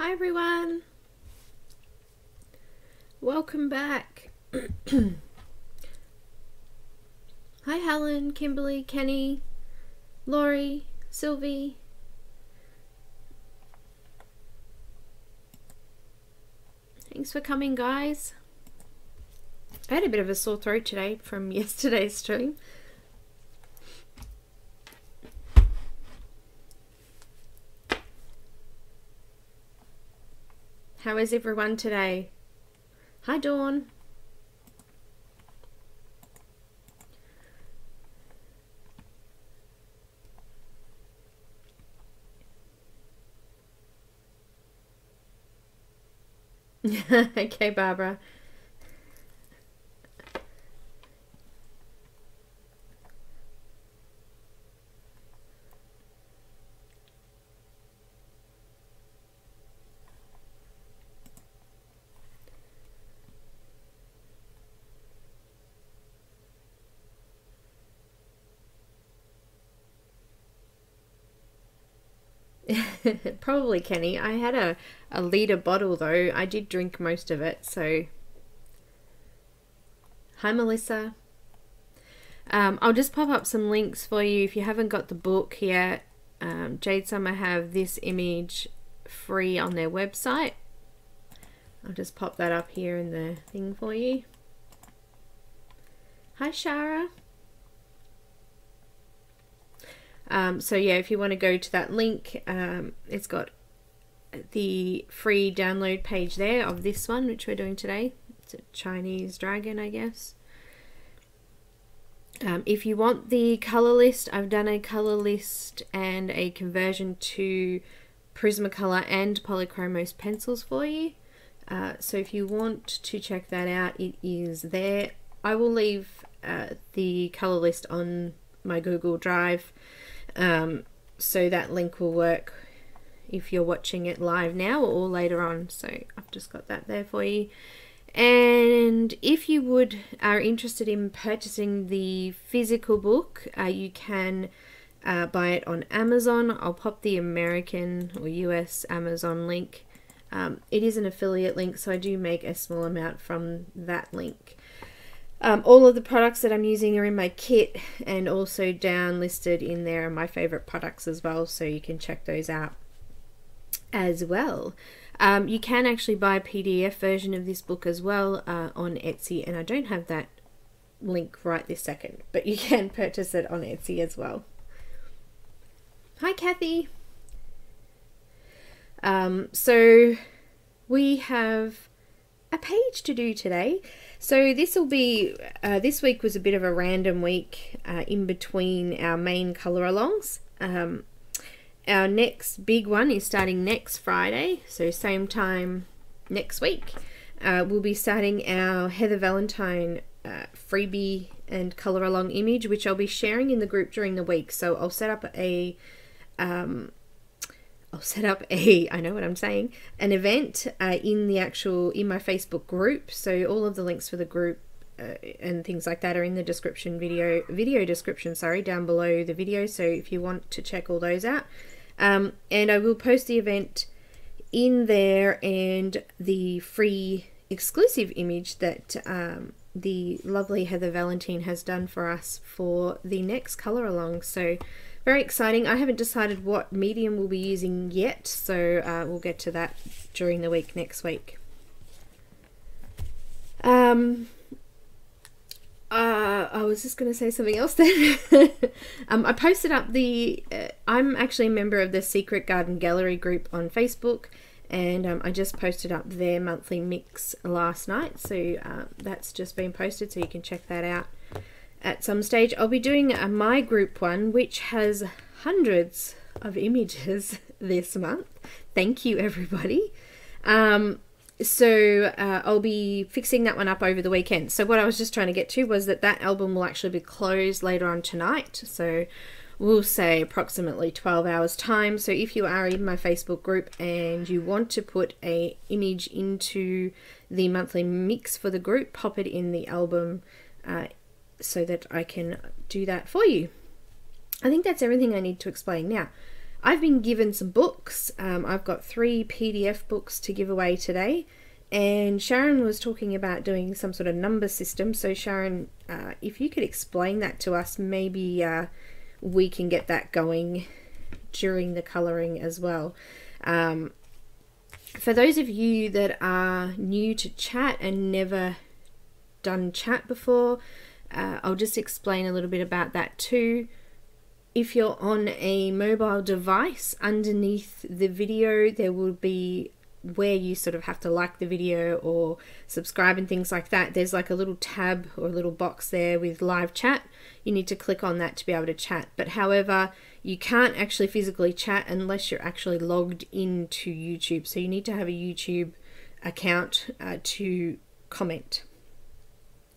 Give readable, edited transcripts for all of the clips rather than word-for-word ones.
Hi everyone, welcome back. Hi Helen, Kimberly, Kenny, Laurie, Sylvie. Thanks for coming, guys. I had a bit of a sore throat today from yesterday's stream. How is everyone today? Hi Dawn. Okay, Barbara. Probably Kenny. I had a liter bottle though. I did drink most of it, so. Hi Melissa. I'll just pop up some links for you if you haven't got the book yet. Jade Summer have this image free on their website. I'll just pop that up here in the thing for you. Hi Shara. So yeah, if you want to go to that link, it's got the free download page there of this one, which we're doing today. It's a Chinese dragon, I guess. If you want the color list, I've done a color list and a conversion to Prismacolor and Polychromos pencils for you. So if you want to check that out, it is there. I will leave the color list on my Google Drive, so that link will work if you're watching it live now or later on. So I've just got that there for you. And if you are interested in purchasing the physical book, you can buy it on Amazon. I'll pop the American or US Amazon link. It is an affiliate link, so I do make a small amount from that link. All of the products that I'm using are in my kit, and also down listed in there are my favorite products as well, so you can check those out as well. You can actually buy a PDF version of this book as well on Etsy, and I don't have that link right this second, but you can purchase it on Etsy as well. Hi Kathy. So we have a page to do today. So this will be, this week was a bit of a random week in between our main colour alongs. Our next big one is starting next Friday, so same time next week. We'll be starting our Heather Valentine freebie and colour along image, which I'll be sharing in the group during the week. So I'll set up a, I know what I'm saying, an event in my Facebook group. So all of the links for the group and things like that are in the description video description, sorry, down below the video. So if you want to check all those out. And I will post the event in there and the free exclusive image that the lovely Heather Valentine has done for us for the next colour along. So very exciting. I haven't decided what medium we'll be using yet, so we'll get to that during the week next week. I was just going to say something else then. I posted up I'm actually a member of the Secret Garden Gallery group on Facebook, and I just posted up their monthly mix last night, so that's just been posted, so you can check that out at some stage. I'll be doing my group one, which has hundreds of images this month. Thank you, everybody. So I'll be fixing that one up over the weekend. So what I was just trying to get to was that album will actually be closed later on tonight. So we'll say approximately 12 hours time. So if you are in my Facebook group and you want to put a image into the monthly mix for the group, pop it in the album so that I can do that for you. I think that's everything I need to explain. Now, I've been given some books. I've got 3 PDF books to give away today, and Sharon was talking about doing some sort of number system. So Sharon, if you could explain that to us, maybe we can get that going during the colouring as well. For those of you that are new to chat and never done chat before, I'll just explain a little bit about that too. If you're on a mobile device, underneath the video there will be where you sort of have to like the video or subscribe and things like that. There's like a little tab or a little box there with live chat. You need to click on that to be able to chat. But however, you can't actually physically chat unless you're actually logged into YouTube. So you need to have a YouTube account to comment.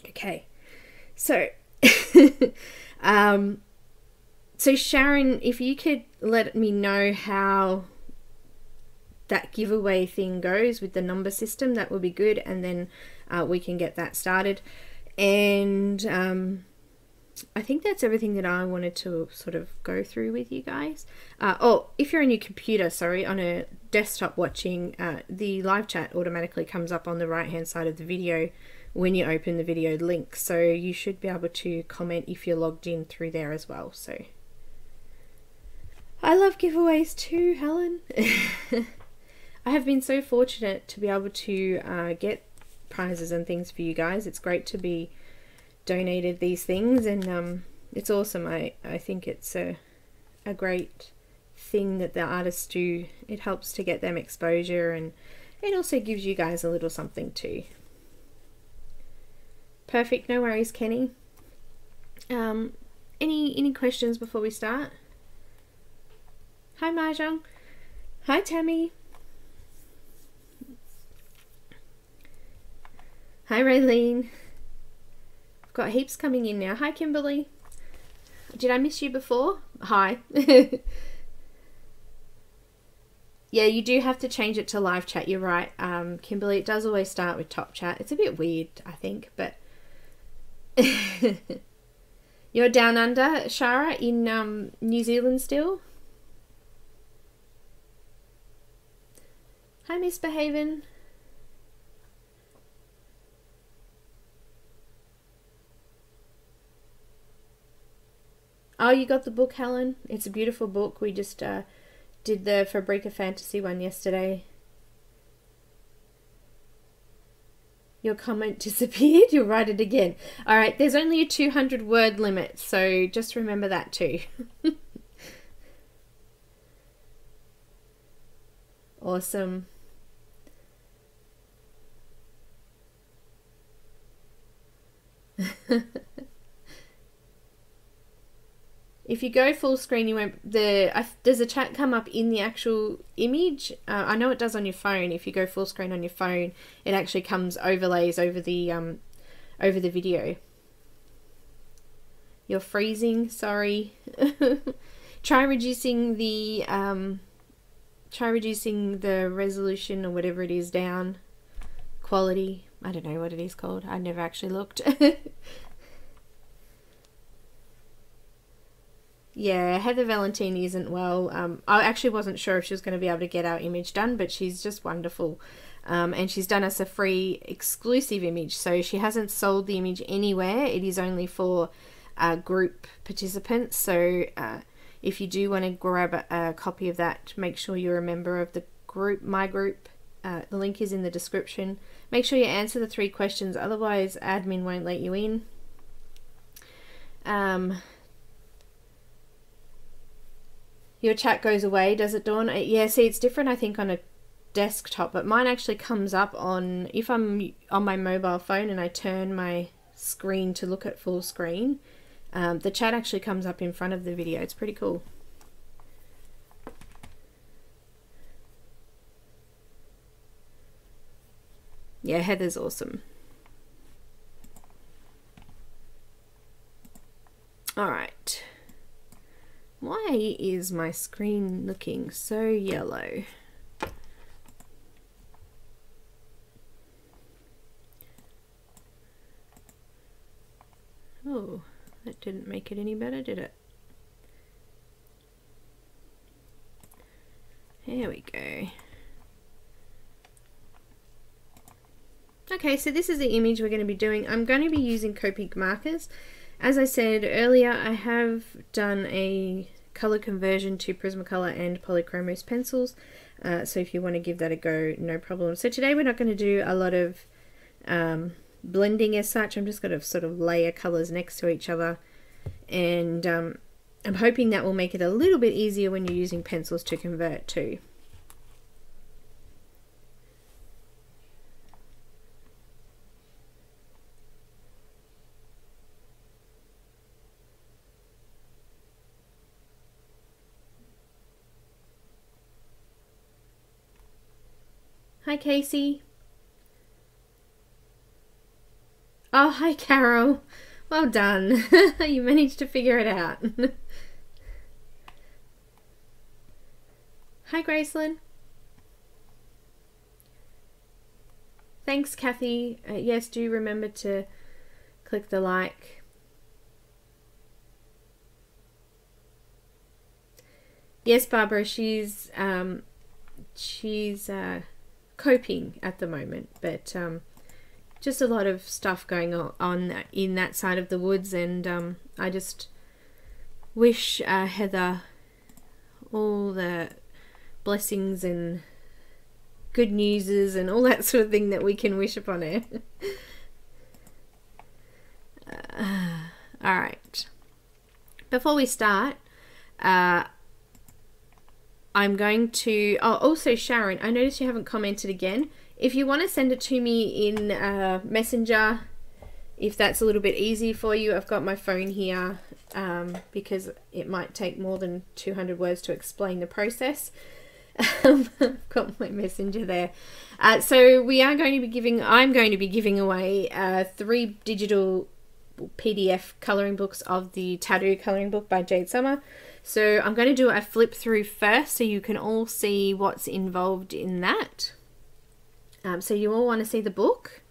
Okay, so so Sharon, if you could let me know how that giveaway thing goes with the number system, that would be good, and then we can get that started. And I think that's everything that I wanted to sort of go through with you guys. Oh, if you're on your computer, sorry, on a desktop watching, the live chat automatically comes up on the right hand side of the video when you open the video link, so you should be able to comment if you're logged in through there as well. So I love giveaways too, Helen. I have been so fortunate to be able to get prizes and things for you guys. It's great to be donated these things, and it's awesome. I think it's a great thing that the artists do. It helps to get them exposure, and it also gives you guys a little something too. Perfect, no worries, Kenny. Any questions before we start? Hi Mahjong. Hi Tammy. Hi Raylene. I've got heaps coming in now. Hi Kimberly. Did I miss you before? Hi. Yeah, you do have to change it to live chat. You're right, Kimberly. It does always start with top chat. It's a bit weird, I think, but you're down under, Shara, in New Zealand still? Hi, Misbehavin'. Oh, you got the book, Helen? It's a beautiful book. We just did the Fabrica Fantasy one yesterday. Your comment disappeared. You'll write it again. All right, there's only a 200 word limit, so just remember that too. Awesome. If you go full screen, you won't. Does the chat come up in the actual image? I know it does on your phone. If you go full screen on your phone, it actually comes overlays over the video. You're freezing. Sorry. Try reducing the resolution or whatever it is down. Quality. I don't know what it is called. I never actually looked. Yeah, Heather Valentini isn't well. I actually wasn't sure if she was going to be able to get our image done, but she's just wonderful. And she's done us a free exclusive image, so she hasn't sold the image anywhere. It is only for group participants, so if you do want to grab a copy of that, make sure you're a member of the group, my group. The link is in the description. Make sure you answer the 3 questions, otherwise admin won't let you in. Your chat goes away, does it, Dawn? Yeah, see, it's different, I think, on a desktop, but mine actually comes up on, if I'm on my mobile phone and I turn my screen to look at full screen, the chat actually comes up in front of the video. It's pretty cool. Yeah, Heather's awesome. All right. Why is my screen looking so yellow? Oh, that didn't make it any better, did it? There we go. Okay, so this is the image we're going to be doing. I'm going to be using Copic markers. As I said earlier, I have done a color conversion to Prismacolor and Polychromos pencils. So if you want to give that a go, no problem. So today we're not going to do a lot of blending as such. I'm just going to sort of layer colors next to each other. And I'm hoping that will make it a little bit easier when you're using pencils to convert to. Hi, Casey. Oh, hi, Carol. Well done. You managed to figure it out. Hi, Gracelyn. Thanks, Kathy. Yes, do remember to click the like. Yes, Barbara, she's coping at the moment, but just a lot of stuff going on in that side of the woods, and I just wish Heather all the blessings and good newses and all that sort of thing that we can wish upon her. Alright, before we start, I'm going to... Oh, also Sharon, I noticed you haven't commented again. If you want to send it to me in Messenger, if that's a little bit easy for you, I've got my phone here because it might take more than 200 words to explain the process. I've got my Messenger there. So we are going to be giving... I'm going to be giving away 3 digital PDF colouring books of the Tattoo colouring book by Jade Summer. So I'm going to do a flip through first so you can all see what's involved in that. So you all want to see the book?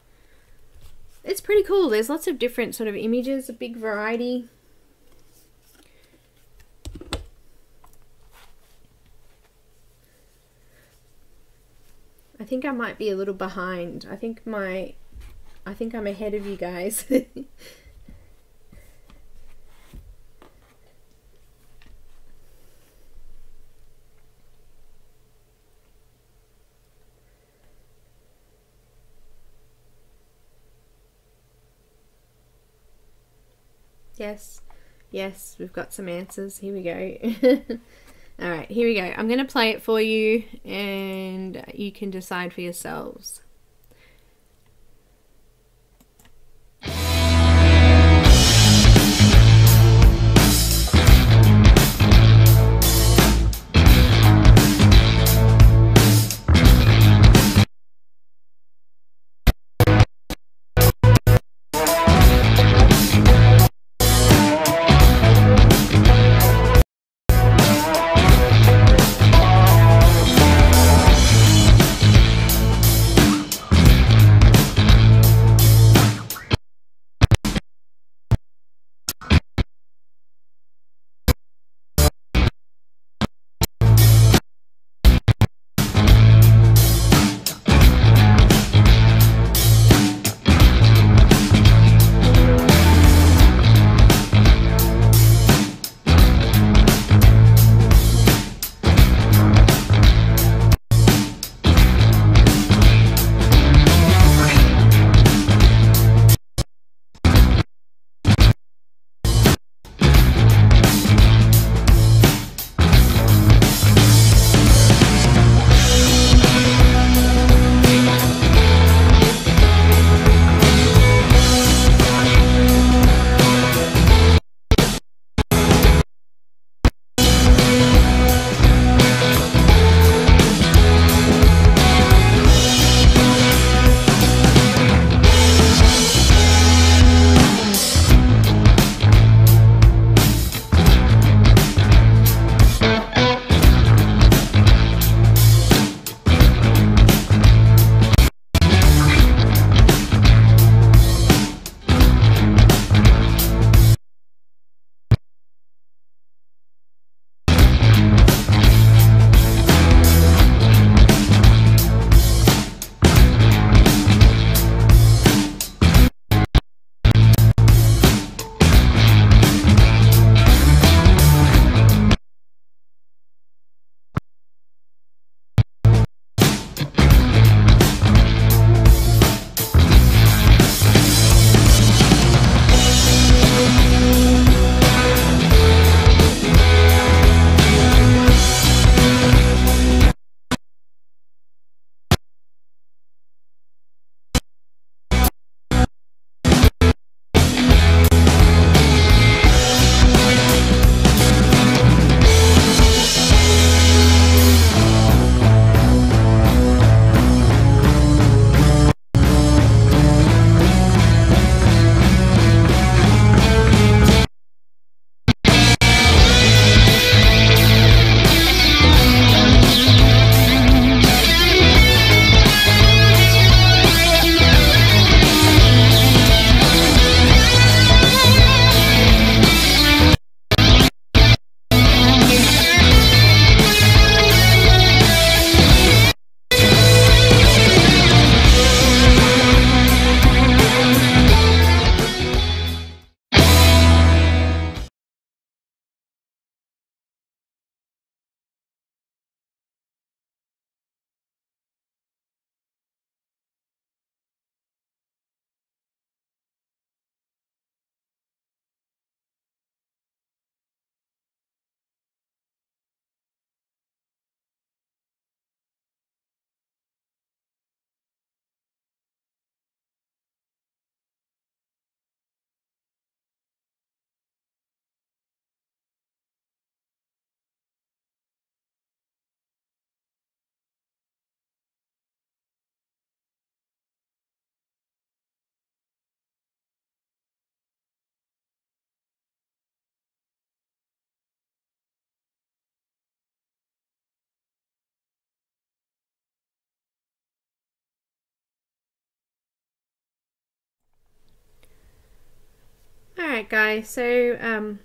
It's pretty cool. There's lots of different sort of images, a big variety. I think I might be a little behind. I think I'm ahead of you guys. Yes, we've got some answers. Here we go. Alright, here we go. I'm going to play it for you and you can decide for yourselves. Alright guys, so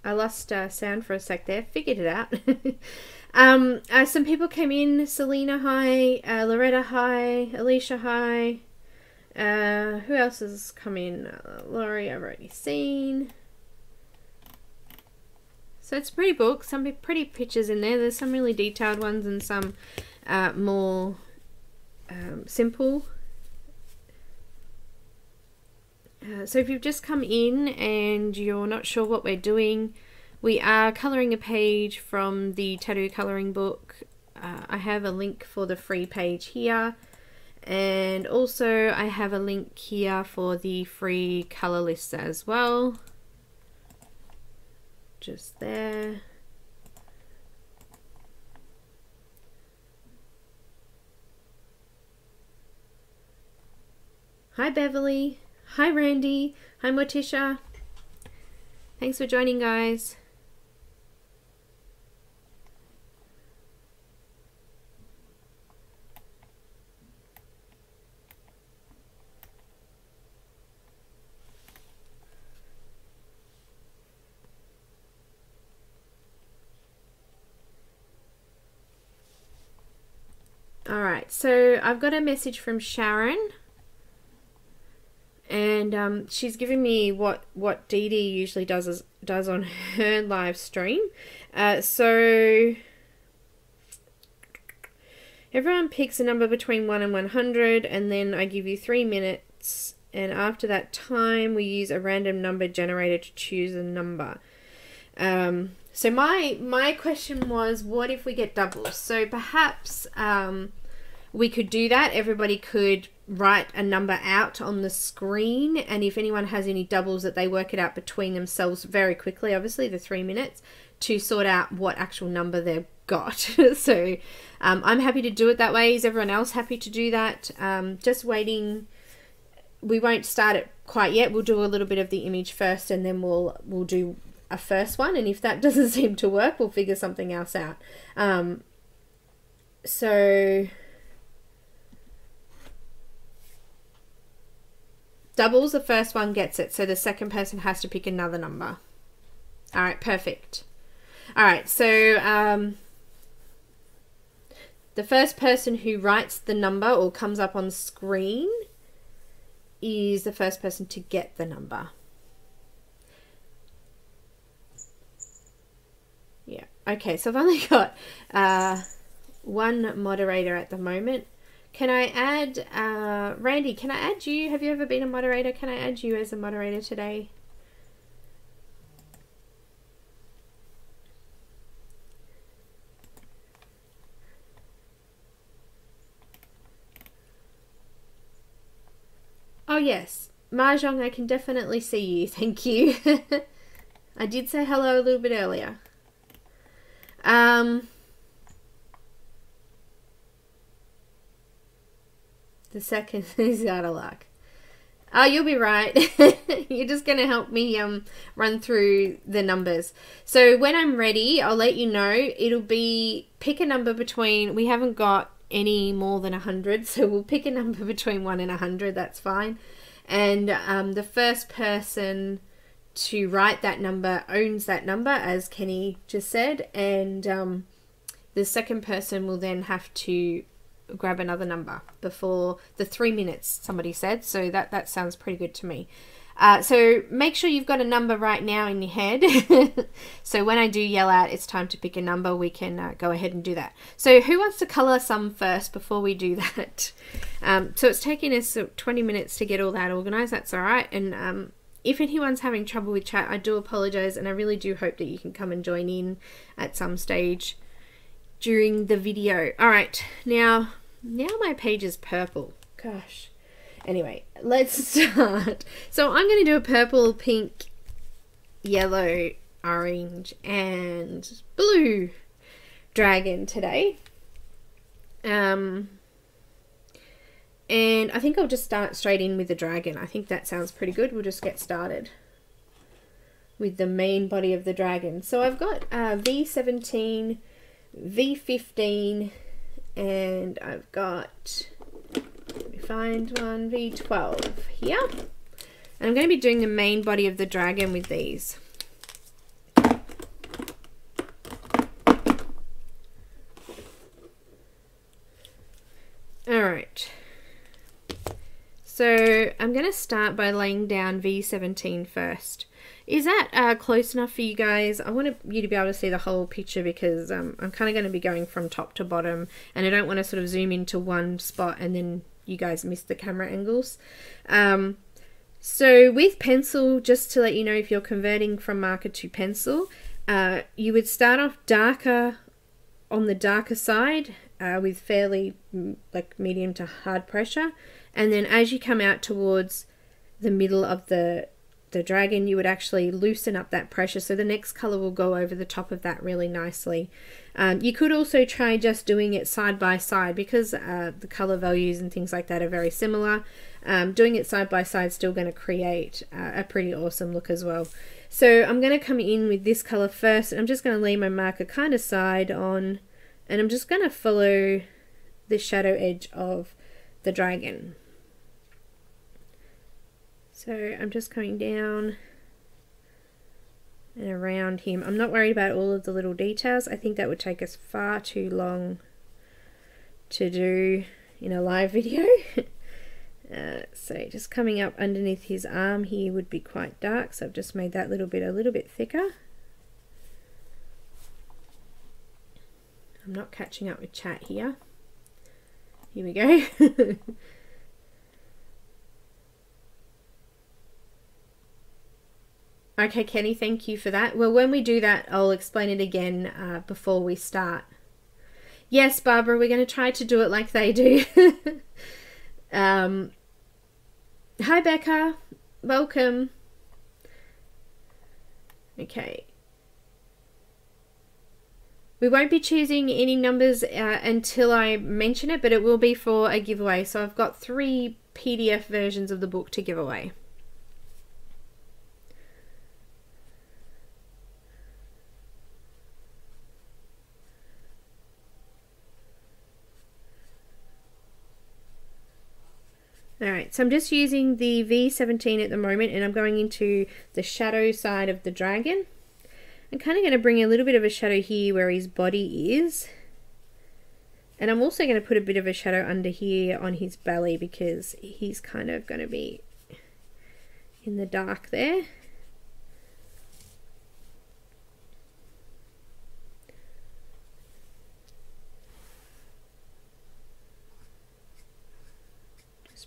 I lost sound for a sec there, figured it out. Some people came in. Selena, hi. Loretta, hi. Alicia, hi. Who else has come in? Laurie, I've already seen. So it's a pretty book. Some pretty pictures in there. There's some really detailed ones and some more simple. So if you've just come in and you're not sure what we're doing, we are colouring a page from the tattoo colouring book. I have a link for the free page here, and also I have a link here for the free colour list as well. Just there. Hi Beverly. Hi Randy. Hi Morticia. Thanks for joining, guys. Alright, so I've got a message from Sharon. And she's giving me what Dee Dee usually does on her live stream. So everyone picks a number between 1 and 100, and then I give you 3 minutes, and after that time we use a random number generator to choose a number. So my question was, what if we get doubles? So perhaps we could do that. Everybody could write a number out on the screen, and if anyone has any doubles, that they work it out between themselves very quickly, obviously the 3 minutes, to sort out what actual number they've got. So I'm happy to do it that way. Is everyone else happy to do that? Just waiting. We won't start it quite yet. We'll do a little bit of the image first, and then we'll do a first one, and if that doesn't seem to work, we'll figure something else out. So doubles, the first one gets it, so the second person has to pick another number. All right, perfect. All right, so the first person who writes the number or comes up on screen is the first person to get the number. Yeah, okay, so I've only got one moderator at the moment. Can I add, Randy, can I add you? Have you ever been a moderator? Can I add you as a moderator today? Oh yes, Mahjong, I can definitely see you, thank you. I did say hello a little bit earlier. The second is out of luck. Oh, you'll be right. You're just going to help me run through the numbers. So when I'm ready, I'll let you know. It'll be pick a number between, we haven't got any more than 100, so we'll pick a number between 1 and 100, that's fine. And the first person to write that number owns that number, as Kenny just said, and the second person will then have to grab another number before the 3 minutes, somebody said, so that sounds pretty good to me. So make sure you've got a number right now in your head. So when I do yell out it's time to pick a number, we can go ahead and do that. So who wants to color some first before we do that? So it's taking us 20 minutes to get all that organized. That's all right. And if anyone's having trouble with chat, I do apologize, and I really do hope that you can come and join in at some stage during the video. All right, now my page is purple. Gosh. Anyway, let's start. So I'm going to do a purple, pink, yellow, orange, and blue dragon today. And I think I'll just start straight in with the dragon. I think that sounds pretty good. We'll just get started with the main body of the dragon. So I've got V17, V15, and I've got, let me find one, V12 here. And I'm going to be doing the main body of the dragon with these. Alright. So I'm going to start by laying down V17 first. Is that close enough for you guys? I want you to be able to see the whole picture because I'm kind of going to be going from top to bottom, and I don't want to sort of zoom into one spot and then you guys miss the camera angles. So with pencil, just to let you know, if you're converting from marker to pencil, you would start off darker on the darker side with fairly like medium to hard pressure, and then as you come out towards the middle of the dragon, you would actually loosen up that pressure, so the next color will go over the top of that really nicely. You could also try just doing it side by side because the color values and things like that are very similar. Doing it side by side is still going to create a pretty awesome look as well. So I'm going to come in with this color first, and I'm just going to lay my marker kind of side on, and I'm just going to follow the shadow edge of the dragon. So I'm just coming down and around him. I'm not worried about all of the little details. I think that would take us far too long to do in a live video. So just coming up underneath his arm here would be quite dark, so I've just made that little bit a little bit thicker. I'm not catching up with chat here. Here we go. Okay, Kenny, thank you for that. Well, when we do that, I'll explain it again before we start. Yes, Barbara, we're going to try to do it like they do. Hi, Becca. Welcome. Okay. We won't be choosing any numbers until I mention it, but it will be for a giveaway. So I've got 3 PDF versions of the book to give away. Alright, so I'm just using the V17 at the moment, and I'm going into the shadow side of the dragon. I'm kind of going to bring a little bit of a shadow here where his body is. And I'm also going to put a bit of a shadow under here on his belly because he's kind of going to be in the dark there.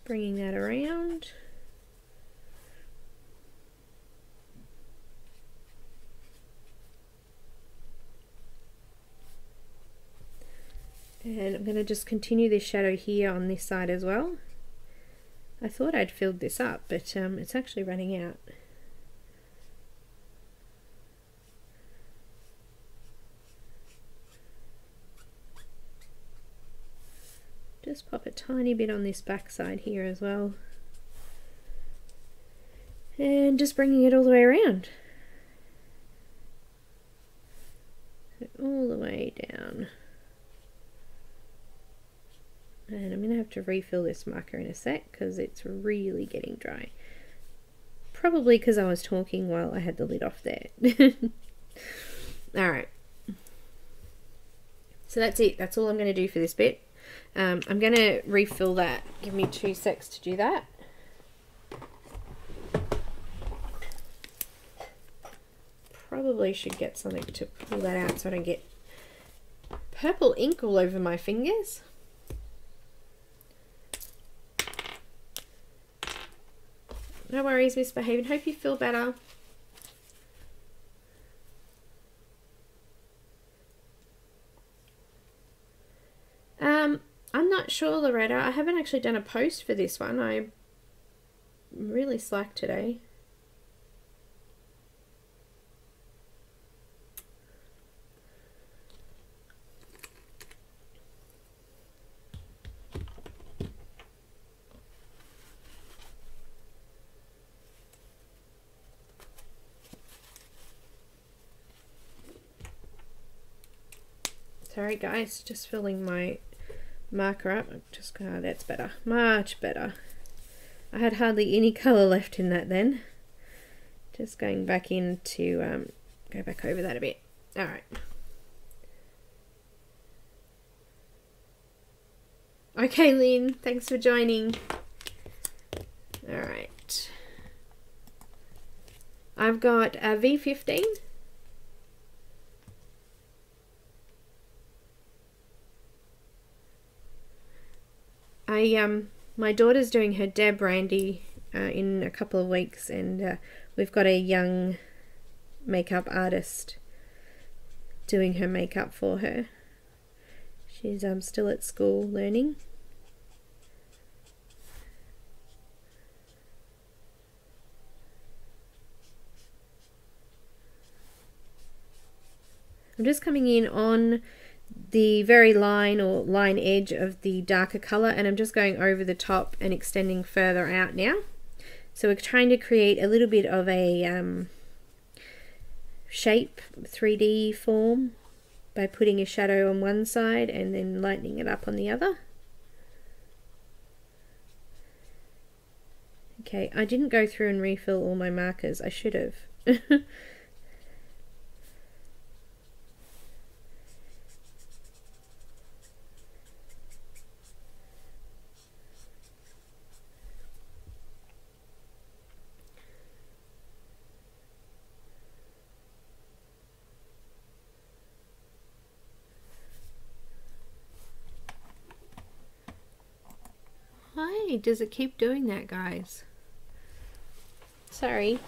Bringing that around. And I'm going to just continue this shadow here on this side as well. I thought I'd filled this up, but it's actually running out. Just pop a tiny bit on this back side here as well. And just bringing it all the way around. So all the way down. And I'm going to have to refill this marker in a sec because it's really getting dry. Probably because I was talking while I had the lid off there. Alright. So that's it. That's all I'm going to do for this bit. I'm going to refill that. Give me 2 secs to do that. Probably should get something to pull that out so I don't get purple ink all over my fingers. No worries, Misbehaving. Hope you feel better. I'm not sure, Loretta. I haven't actually done a post for this one. I'm really slack today. Sorry guys, just filling my marker up. Just that's better, much better. I had hardly any colour left in that then. Just going back in to go back over that a bit. Alright. Okay, Lynn, thanks for joining. Alright. I've got a V15. My daughter's doing her Deb Randy in a couple of weeks, and we've got a young makeup artist doing her makeup for her. She's still at school learning. I'm just coming in on the very line or line edge of the darker color, and I'm just going over the top and extending further out now. So we're trying to create a little bit of a shape, 3D form, by putting a shadow on one side and then lightening it up on the other. Okay, I didn't go through and refill all my markers. I should have. Hi, does it keep doing that, guys? Sorry.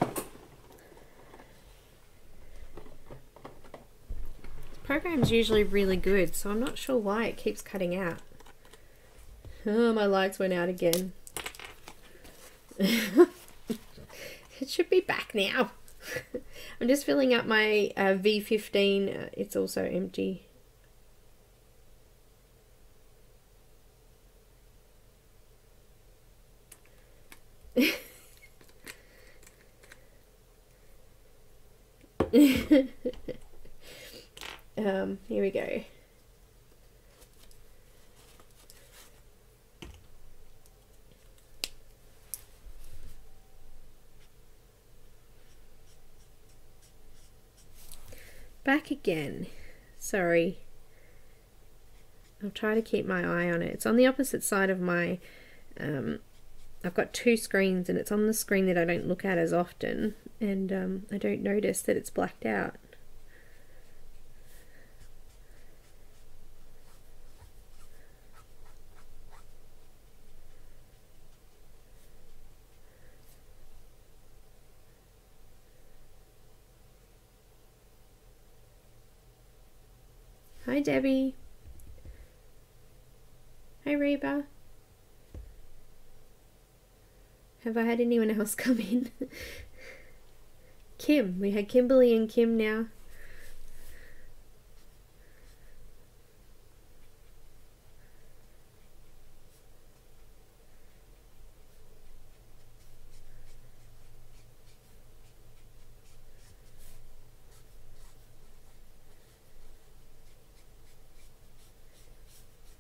This program's usually really good, so I'm not sure why it keeps cutting out. Oh, my lights went out again. It should be back now. I'm just filling up my V15. It's also empty. Here we go. Back again. Sorry. I'll try to keep my eye on it. It's on the opposite side of my I've got two screens, and it's on the screen that I don't look at as often, and I don't notice that it's blacked out. Hi Debbie. Hi Reba. Have I had anyone else come in? Kim. We had Kimberly and Kim now.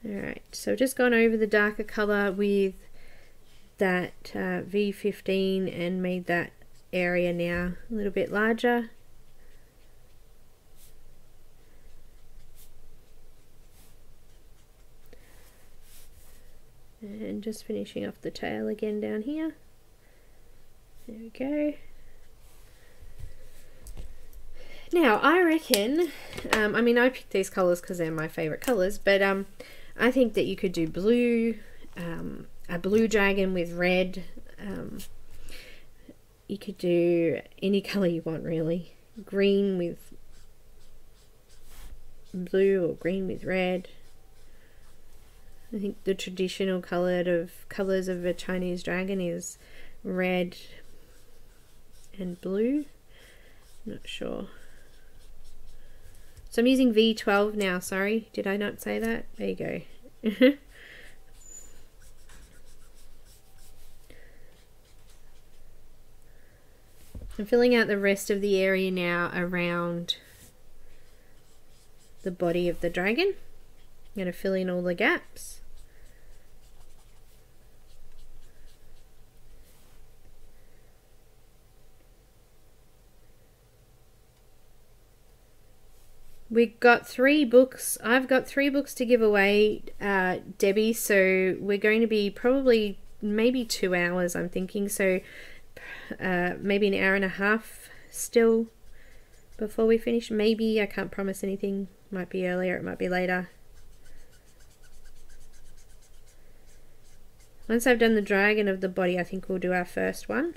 Alright, so just gone over the darker colour with that V15 and made that area now a little bit larger. And just finishing off the tail again down here. There we go. Now I reckon, I mean I picked these colours because they're my favourite colours, but I think that you could do blue, a blue dragon with red. You could do any colour you want really. Green with blue or green with red. I think the traditional colours of a Chinese dragon is red and blue. I'm not sure. So I'm using V12 now, sorry. Did I not say that? There you go. I'm filling out the rest of the area now around the body of the dragon. I'm going to fill in all the gaps. we got 3 books. I've got 3 books to give away, Debbie, so we're going to be probably maybe 2 hours, I'm thinking, so maybe an hour and a half still before we finish. Maybe, I can't promise anything. Might be earlier, it might be later. Once I've done the dragon of the body, I think we'll do our first one,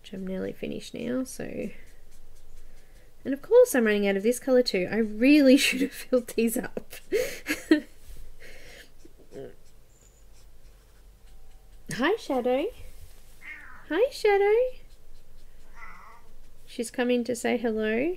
which I'm nearly finished now, so... And of course I'm running out of this colour too. I really should have filled these up. Hi, Shadow. Hi, Shadow. She's coming to say hello.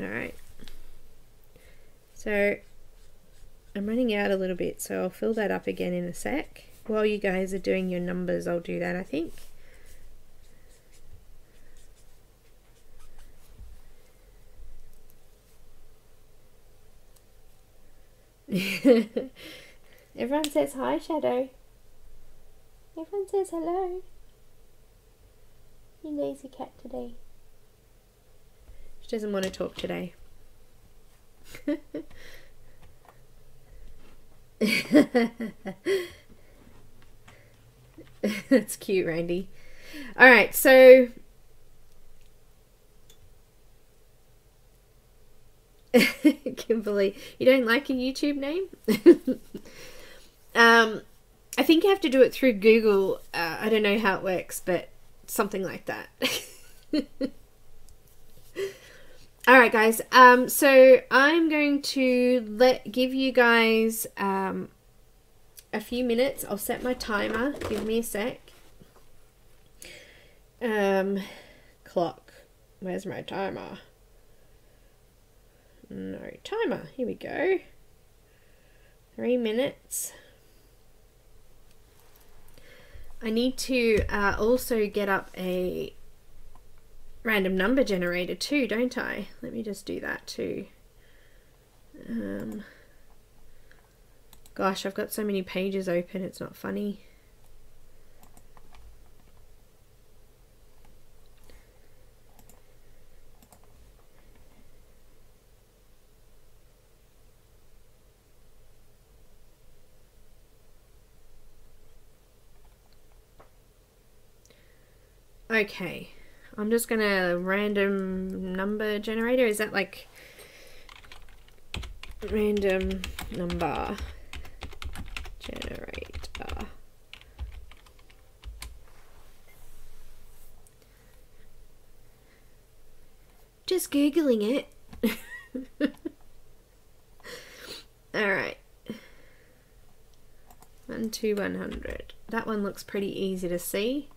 Alright, so I'm running out a little bit, so I'll fill that up again in a sec. While you guys are doing your numbers, I'll do that, I think. Everyone says hi, Shadow. Everyone says hello. You lazy cat today. She doesn't want to talk today. That's cute, Randy. Alright, so Kimberly, you don't like a YouTube name? I think you have to do it through Google. I don't know how it works, but something like that. Alright guys, so I'm going to give you guys a few minutes. I'll set my timer. Give me a sec. Clock. Where's my timer? No timer. Here we go. 3 minutes. I need to also get up a random number generator too, don't I? Let me just do that too. Gosh, I've got so many pages open, it's not funny. Okay. I'm just gonna random number generator. Is that like random number generator? Just Googling it. Alright. 1 to 100. That one looks pretty easy to see.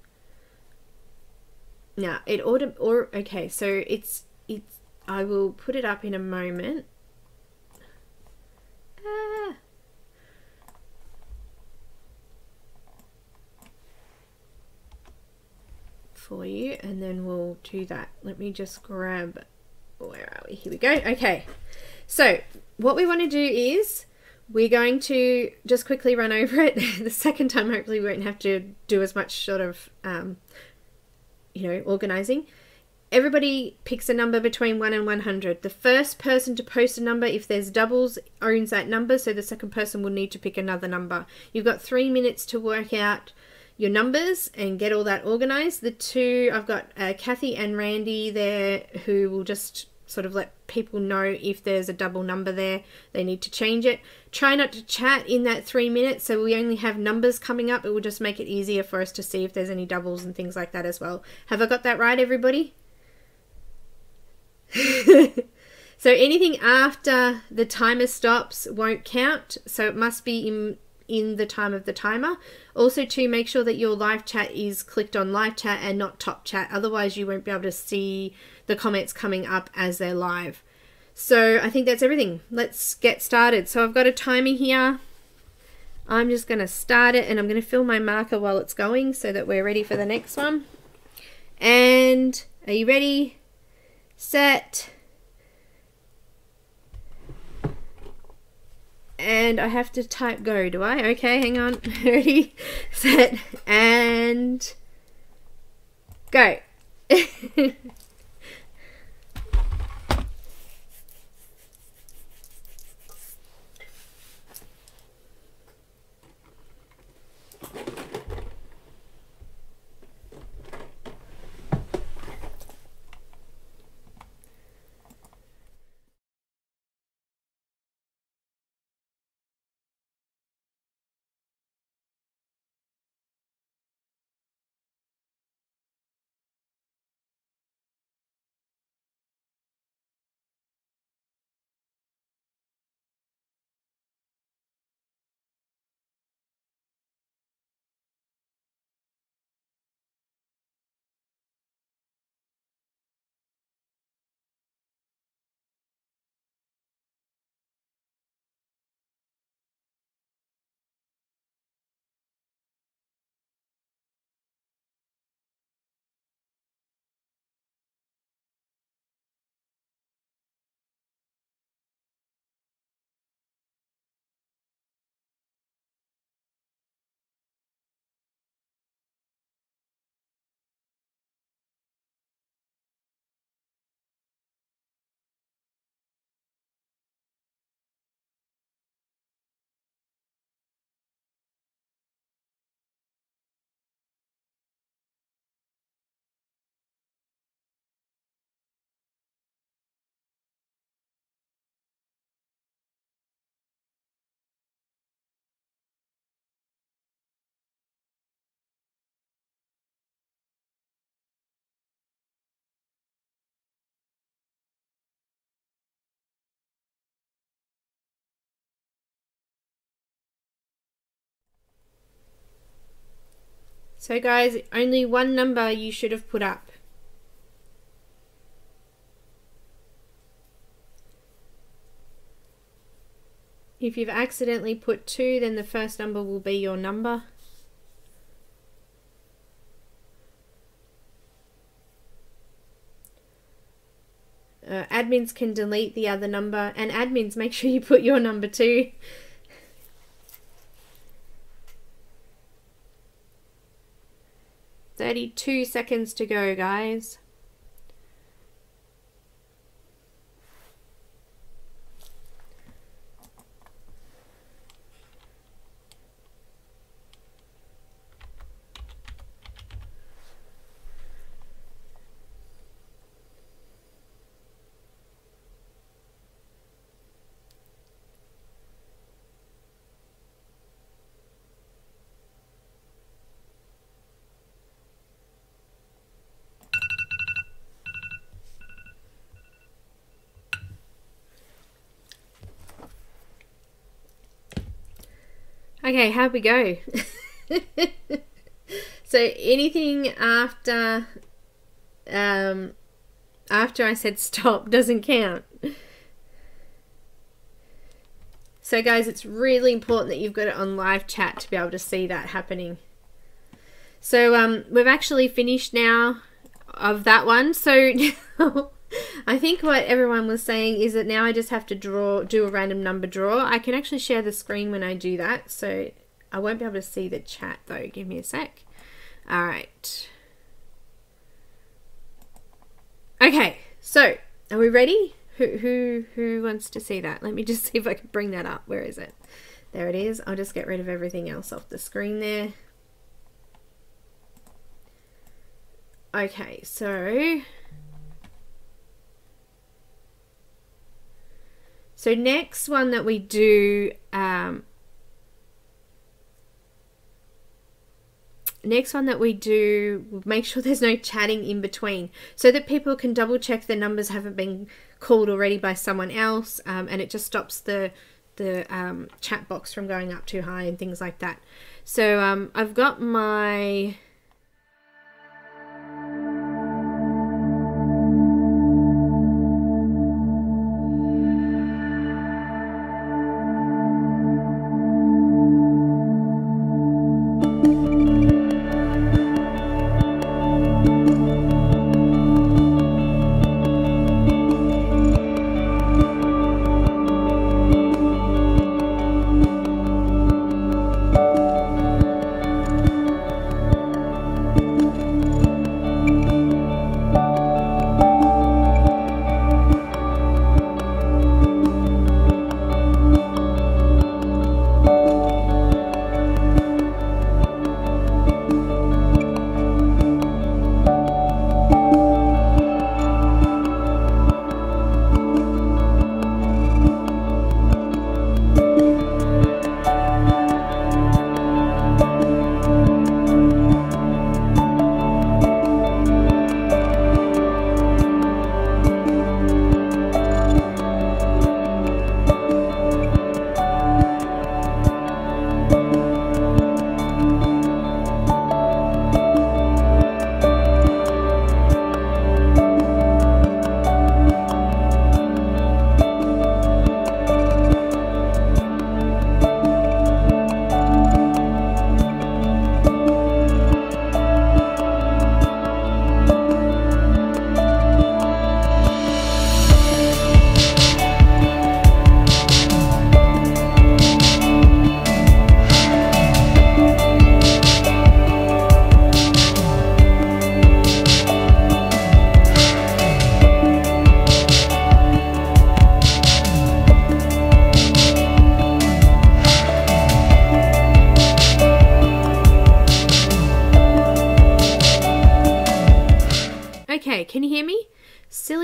Now okay, so it's I will put it up in a moment. For you, and then we'll do that. Let me just grab, where are we? Here we go. Okay, so what we want to do is we're going to just quickly run over it. The second time hopefully we won't have to do as much sort of you know, organizing. Everybody picks a number between 1 and 100. The first person to post a number, if there's doubles, owns that number, so the second person will need to pick another number. You've got 3 minutes to work out your numbers and get all that organized. The two, I've got Kathy and Randy there who will just sort of let people know if there's a double number there, they need to change it. Try not to chat in that 3 minutes, so we only have numbers coming up. It will just make it easier for us to see if there's any doubles and things like that as well. Have I got that right, everybody? So anything after the timer stops won't count, so it must be in the time of the timer. Also to make sure that your live chat is clicked on live chat and not top chat, otherwise you won't be able to see the comments coming up as they're live. So I think that's everything. Let's get started. So I've got a timer here. I'm just going to start it, and I'm going to fill my marker while it's going so that we're ready for the next one. And are you ready? set. And I have to type go, do I? Okay, hang on. Ready, set, and go. So guys, only one number you should have put up. If you've accidentally put 2, then the first number will be your number. Admins can delete the other number, and admins, make sure you put your number too. "32 seconds to go, guys." Okay, how'd we go? So anything after I said stop doesn't count. So guys, it's really important that you've got it on live chat to be able to see that happening. So we've actually finished now of that one. So now I think what everyone was saying is that now I just have to do a random number draw. I can actually share the screen when I do that, so I won't be able to see the chat though. Give me a sec. All right. Okay, so are we ready? Who wants to see that? Let me just see if I can bring that up. Where is it? There it is. I'll just get rid of everything else off the screen there. Okay, so next one that we do, make sure there's no chatting in between so that people can double check the numbers haven't been called already by someone else, and it just stops the chat box from going up too high and things like that. So I've got my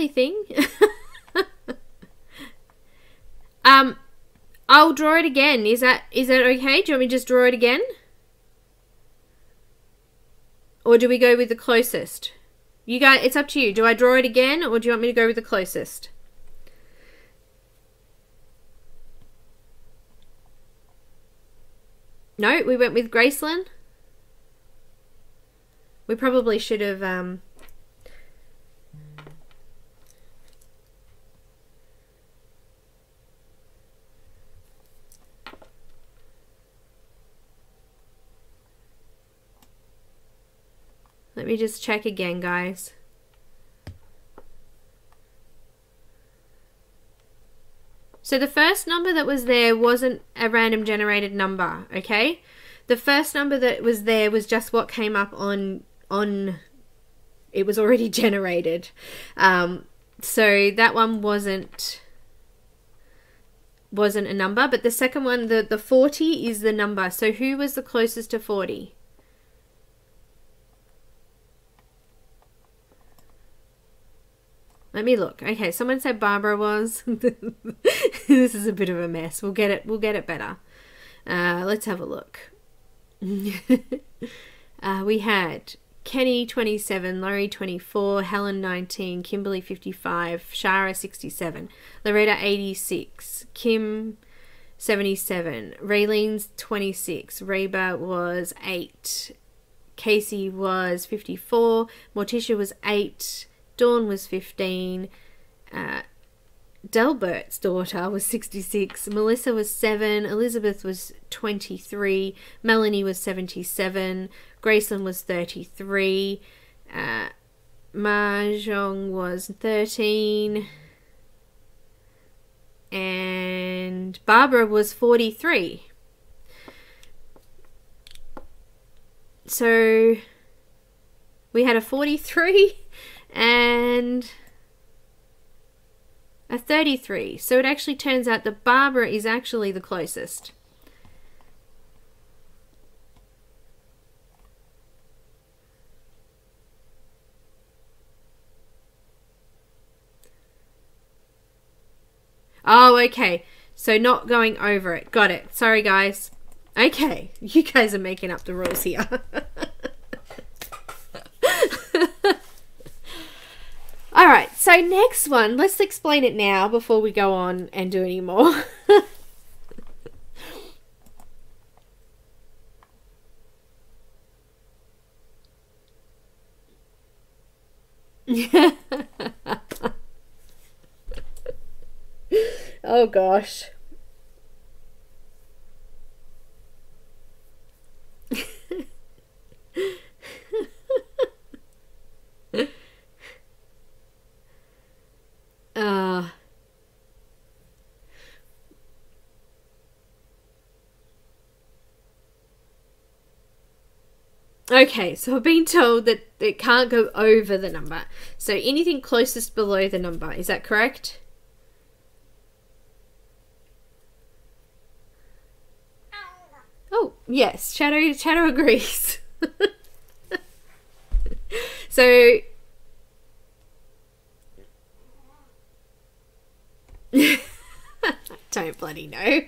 silly thing. I'll draw it again. Is that okay? Do you want me to just draw it again? Or do we go with the closest? You guys, it's up to you. Do I draw it again, or do you want me to go with the closest? No, we went with Gracelyn. We probably should have let me just check again, guys. So the first number that was there wasn't a random generated number, okay? The first number that was there was just what came up on it was already generated. So that one wasn't a number, but the second one, the 40 is the number. So who was the closest to 40? Let me look. Okay, someone said Barbara was. This is a bit of a mess. We'll get it better. Let's have a look. We had Kenny 27, Laurie 24, Helen 19, Kimberly 55, Shara 67, Loretta 86, Kim 77, Raylene's 26, Reba was 8, Casey was 54, Morticia was 8, Dawn was 15, Delbert's daughter was 66, Melissa was 7, Elizabeth was 23, Melanie was 77, Gracelyn was 33, Mahjong was 13, and Barbara was 43. So we had a 43 and a 33. So it actually turns out that Barbara is actually the closest. Oh, okay. So not going over it. Got it. Sorry, guys. Okay. You guys are making up the rules here. Alright, so next one. Let's explain it now before we go on and do any more. Oh gosh. Okay, so I've been told that it can't go over the number. So anything closest below the number, is that correct? Oh, yes, Shadow agrees. So don't bloody know.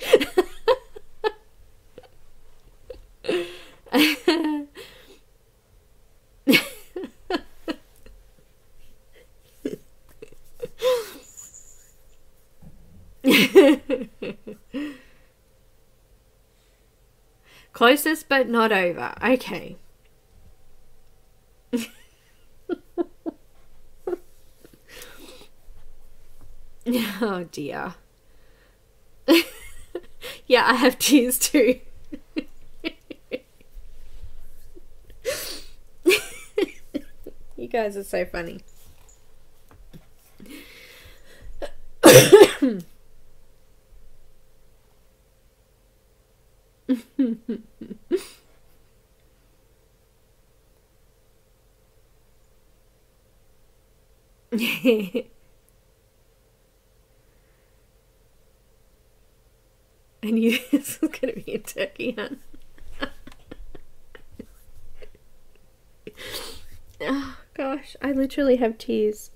Closest but not over. Okay. Oh dear. Yeah, I have tears too. You guys are so funny. I knew this was going to be a turkey hunt. Oh gosh, I literally have tears.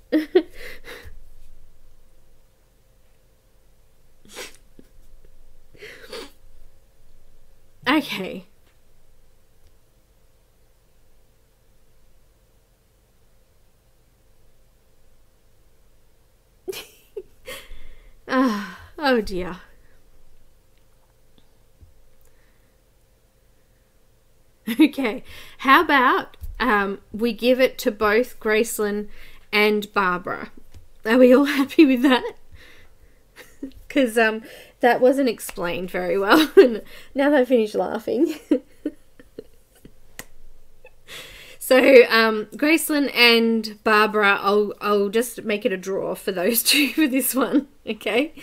Okay. Oh dear. Okay. How about we give it to both Gracelyn and Barbara? Are we all happy with that? Because that wasn't explained very well. Now that I finished laughing. So Gracelyn and Barbara, I'll just make it a draw for those two for this one. Okay.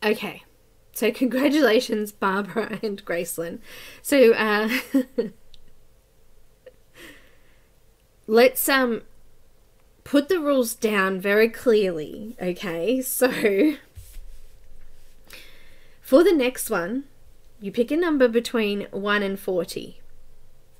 Okay. So congratulations, Barbara and Gracelyn. So let's put the rules down very clearly. Okay. So for the next one, you pick a number between 1 and 40.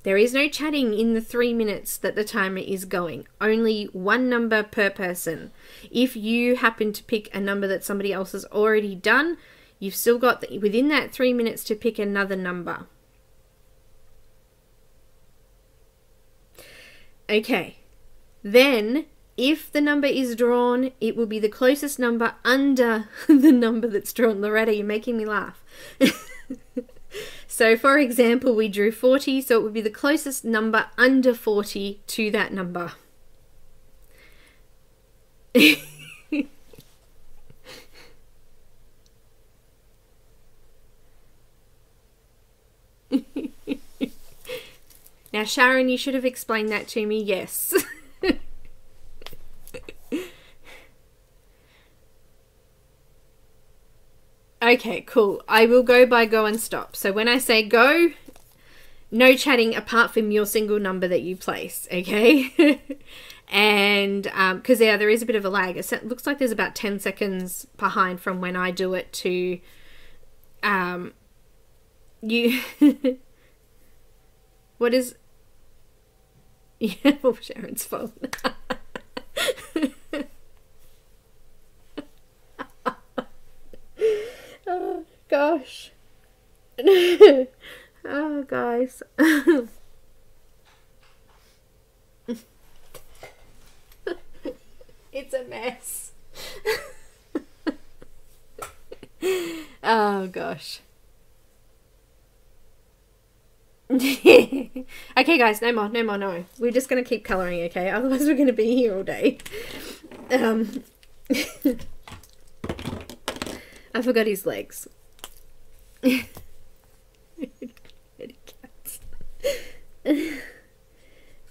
There is no chatting in the 3 minutes that the timer is going. Only one number per person. If you happen to pick a number that somebody else has already done, you've still got within that 3 minutes to pick another number. Okay. Then, if the number is drawn, it will be the closest number under the number that's drawn. Loretta, you're making me laugh. So, for example, we drew 40, so it would be the closest number under 40 to that number. Now, Sharon, you should have explained that to me. Yes. Okay, cool. I will go by go and stop. So when I say go, no chatting apart from your single number that you place, okay? And because there is a bit of a lag. It looks like there's about 10 seconds behind from when I do it to you. What is... Yeah, well, Sharon's fault. Oh, gosh. Oh, guys. It's a mess. Oh, gosh. Okay, guys, no more, no. We're just going to keep colouring, okay? Otherwise we're going to be here all day. I forgot his legs.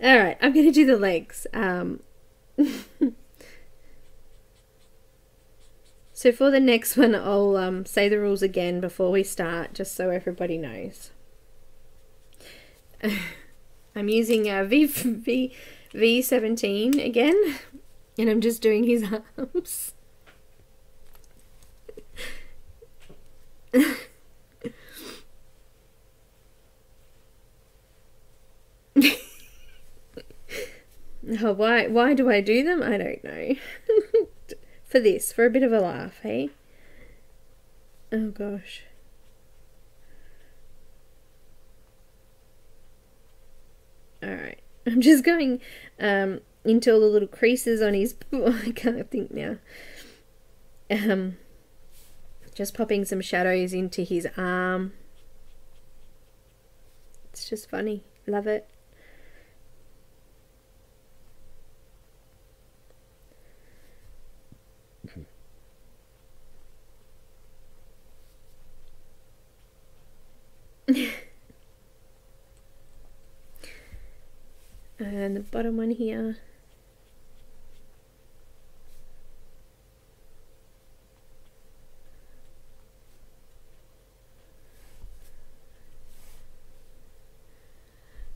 Alright, I'm going to do the legs. So for the next one, I'll say the rules again before we start, just so everybody knows. I'm using V17 again, and I'm just doing his arms. Oh, why do I do them? I don't know. For a bit of a laugh, hey? Oh gosh. Alright, I'm just going into all the little creases on his... I can't think now. Just popping some shadows into his arm. It's just funny. Love it. And the bottom one here.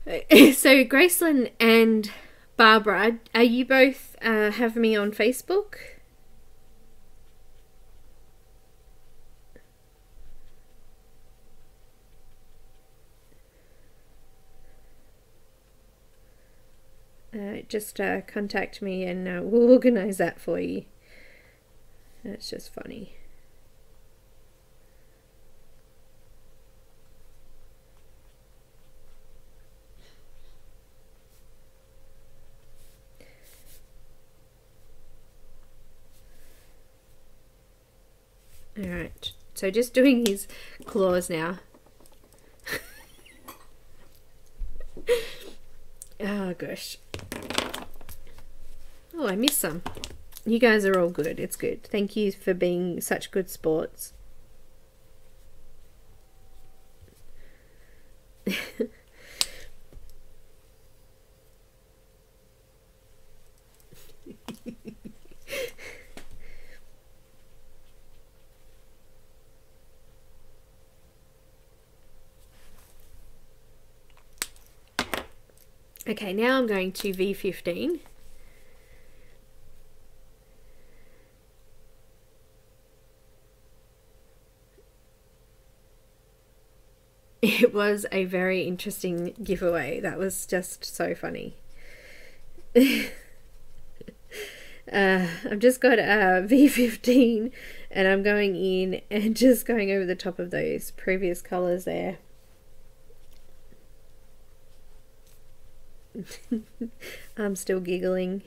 So Gracelyn and Barbara, are you both have me on Facebook? Just contact me and we'll organise that for you. That's just funny. So just doing his claws now. Oh gosh. Oh, I missed some. You guys are all good. It's good. Thank you for being such good sports. Okay, now I'm going to V15. It was a very interesting giveaway. That was just so funny. I've just got V15 and I'm going in and just going over the top of those previous colours there. I'm still giggling.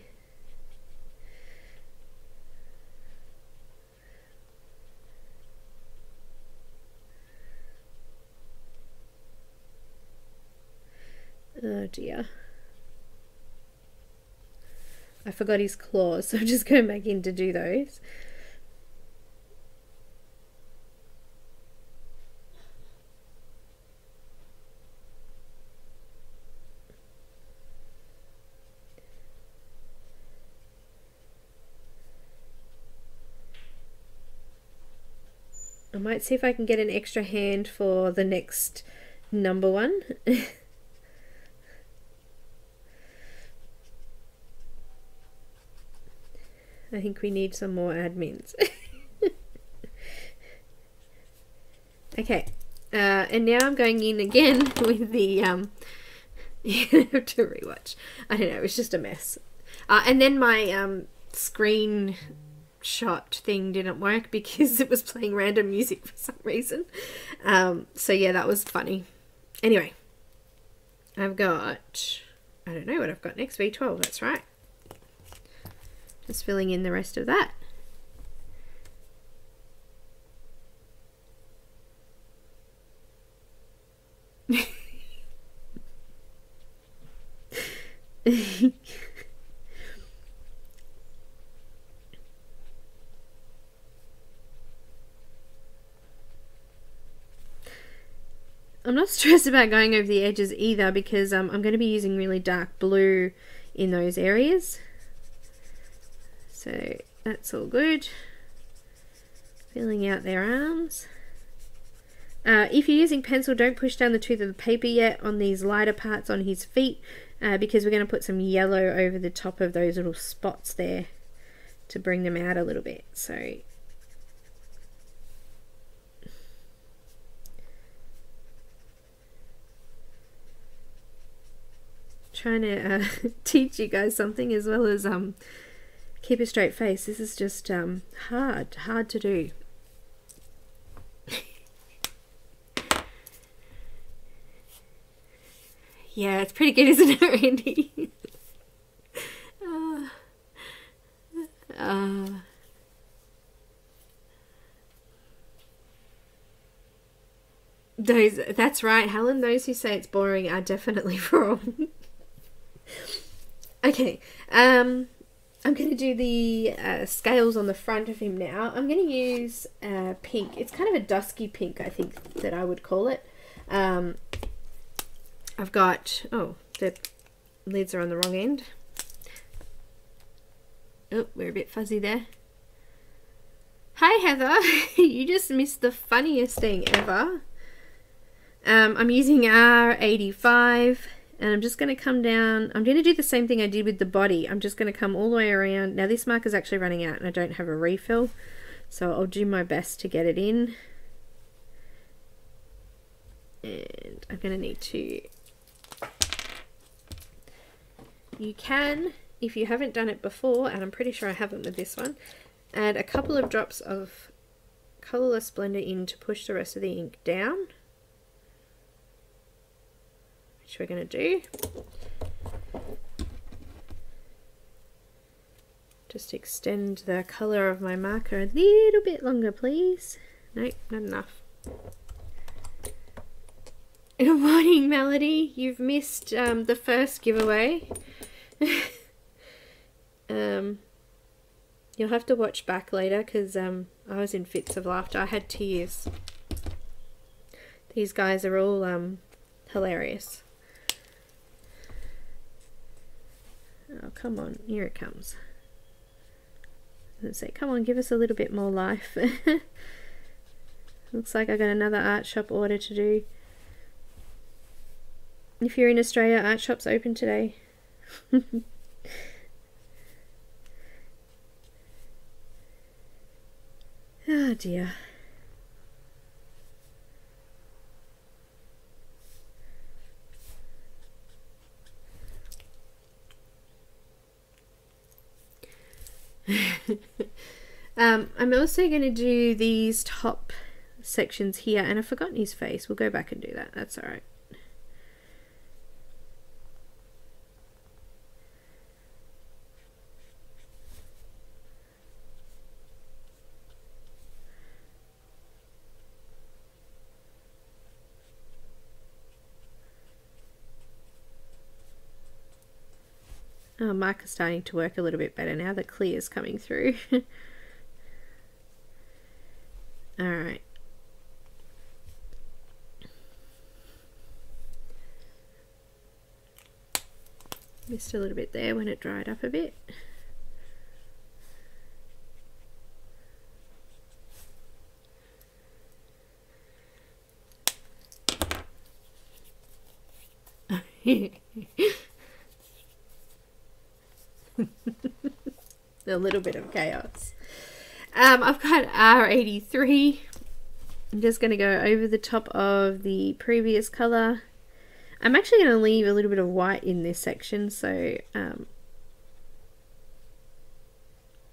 Oh dear. I forgot his claws, so I'm just going back in to do those. I might see if I can get an extra hand for the next number one. I think we need some more admins. Okay, and now I'm going in again with the you have to rewatch. I don't know, it's just a mess. And then my screen shot thing didn't work because it was playing random music for some reason. So yeah, that was funny. Anyway, I've got, I don't know what I've got next, V12, that's right. Just filling in the rest of that. I'm not stressed about going over the edges either because I'm going to be using really dark blue in those areas. So that's all good. Filling out their arms. If you're using pencil, don't push down the tooth of the paper yet on these lighter parts on his feet because we're going to put some yellow over the top of those little spots there to bring them out a little bit. So trying to teach you guys something as well as keep a straight face. This is just hard to do. Yeah, it's pretty good, isn't it, Randy? That's right, Helen. Those who say it's boring are definitely wrong. Okay, I'm going to do the scales on the front of him now. I'm going to use pink. It's kind of a dusky pink, I think that I would call it. I've got, oh, the lids are on the wrong end. Oh, we're a bit fuzzy there. Hi, Heather. You just missed the funniest thing ever. I'm using R85. And I'm just going to come down. I'm going to do the same thing I did with the body. I'm just going to come all the way around. Now this marker's actually running out and I don't have a refill. So I'll do my best to get it in. And I'm going to need to... You can, if you haven't done it before, and I'm pretty sure I haven't with this one, add a couple of drops of colourless blender in to push the rest of the ink down. Which we're going to do. Just extend the colour of my marker a little bit longer, please. Nope, not enough. Good morning, Melody. You've missed the first giveaway. You'll have to watch back later because I was in fits of laughter. I had tears. These guys are all hilarious. Oh, come on. Here it comes. Let's say, come on, give us a little bit more life. Looks like I got another art shop order to do. If you're in Australia, art shop's open today. Oh dear. I'm also going to do these top sections here, and I've forgotten his face. We'll go back and do that. That's alright. Oh, Mark is starting to work a little bit better now. The clear's coming through. Alright. Missed a little bit there when it dried up a bit. A little bit of chaos. I've got R83. I'm just going to go over the top of the previous colour. I'm actually going to leave a little bit of white in this section, so we're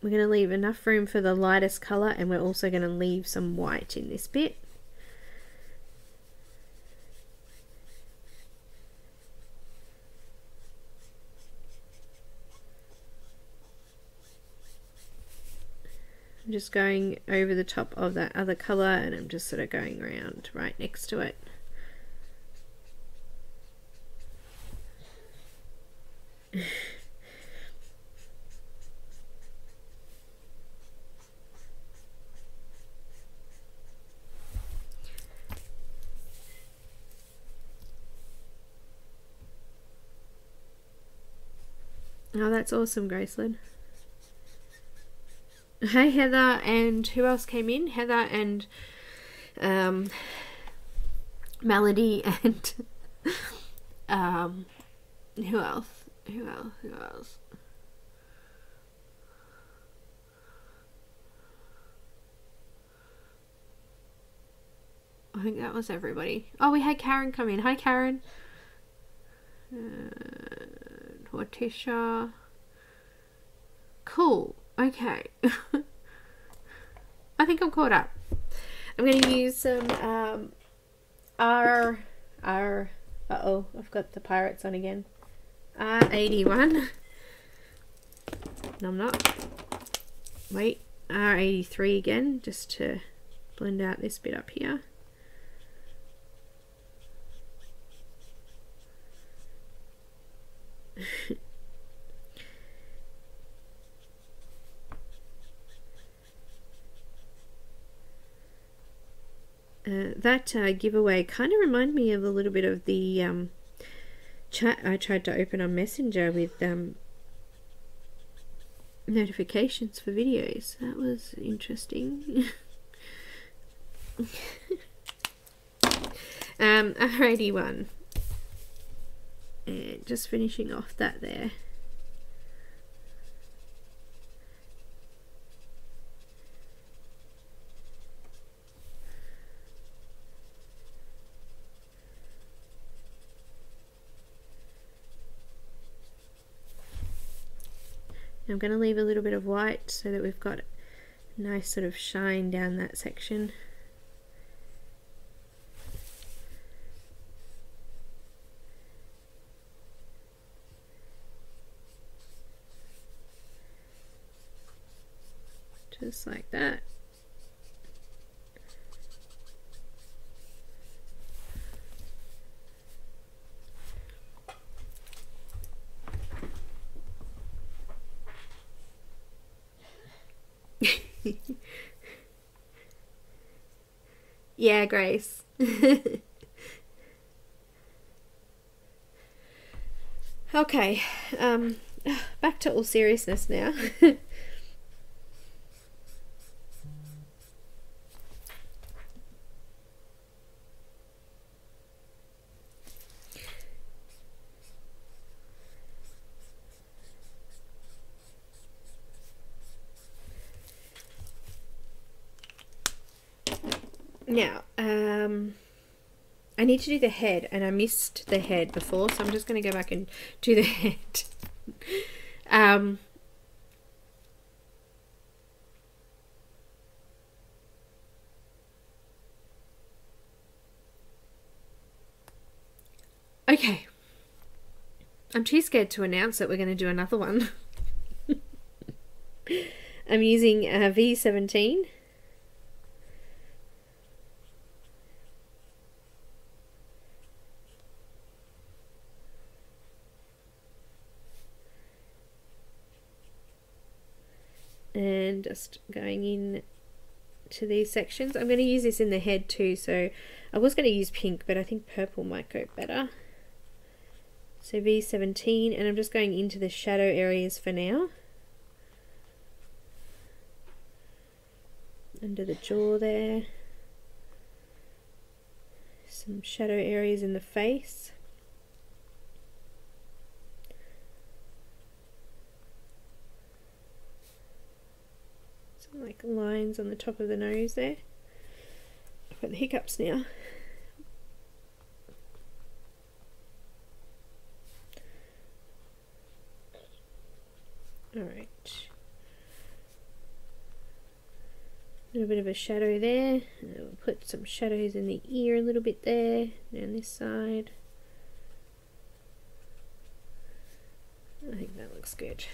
going to leave enough room for the lightest colour, and we're also going to leave some white in this bit. I'm just going over the top of that other colour, and I'm just sort of going around right next to it. Oh, that's awesome, Graceland. Hey, Heather, and who else came in? Heather and Melody and who else? Who else? I think that was everybody. Oh, we had Karen come in. Hi, Karen. Hortisha. Cool. Okay. I think I'm caught up. I'm going to use some uh-oh, I've got the pirates on again. R81. No, I'm not. Wait, R83 again, just to blend out this bit up here. That giveaway kind of reminded me of a little bit of the chat I tried to open on Messenger with notifications for videos. That was interesting. R81. And just finishing off that there. I'm going to leave a little bit of white so that we've got a nice sort of shine down that section. Just like that. Yeah, Grace. Okay, back to all seriousness now. Now, I need to do the head, and I missed the head before, so I'm just going to go back and do the head. Okay. I'm too scared to announce that we're going to do another one. I'm using V17. And just going in to these sections. I'm going to use this in the head too, so I was going to use pink, but I think purple might go better. So V17, and I'm just going into the shadow areas for now. Under the jaw there. Some shadow areas in the face. Like lines on the top of the nose there. I've got the hiccups now. Alright. A little bit of a shadow there. And we'll put some shadows in the ear a little bit there. Down this side. I think that looks good.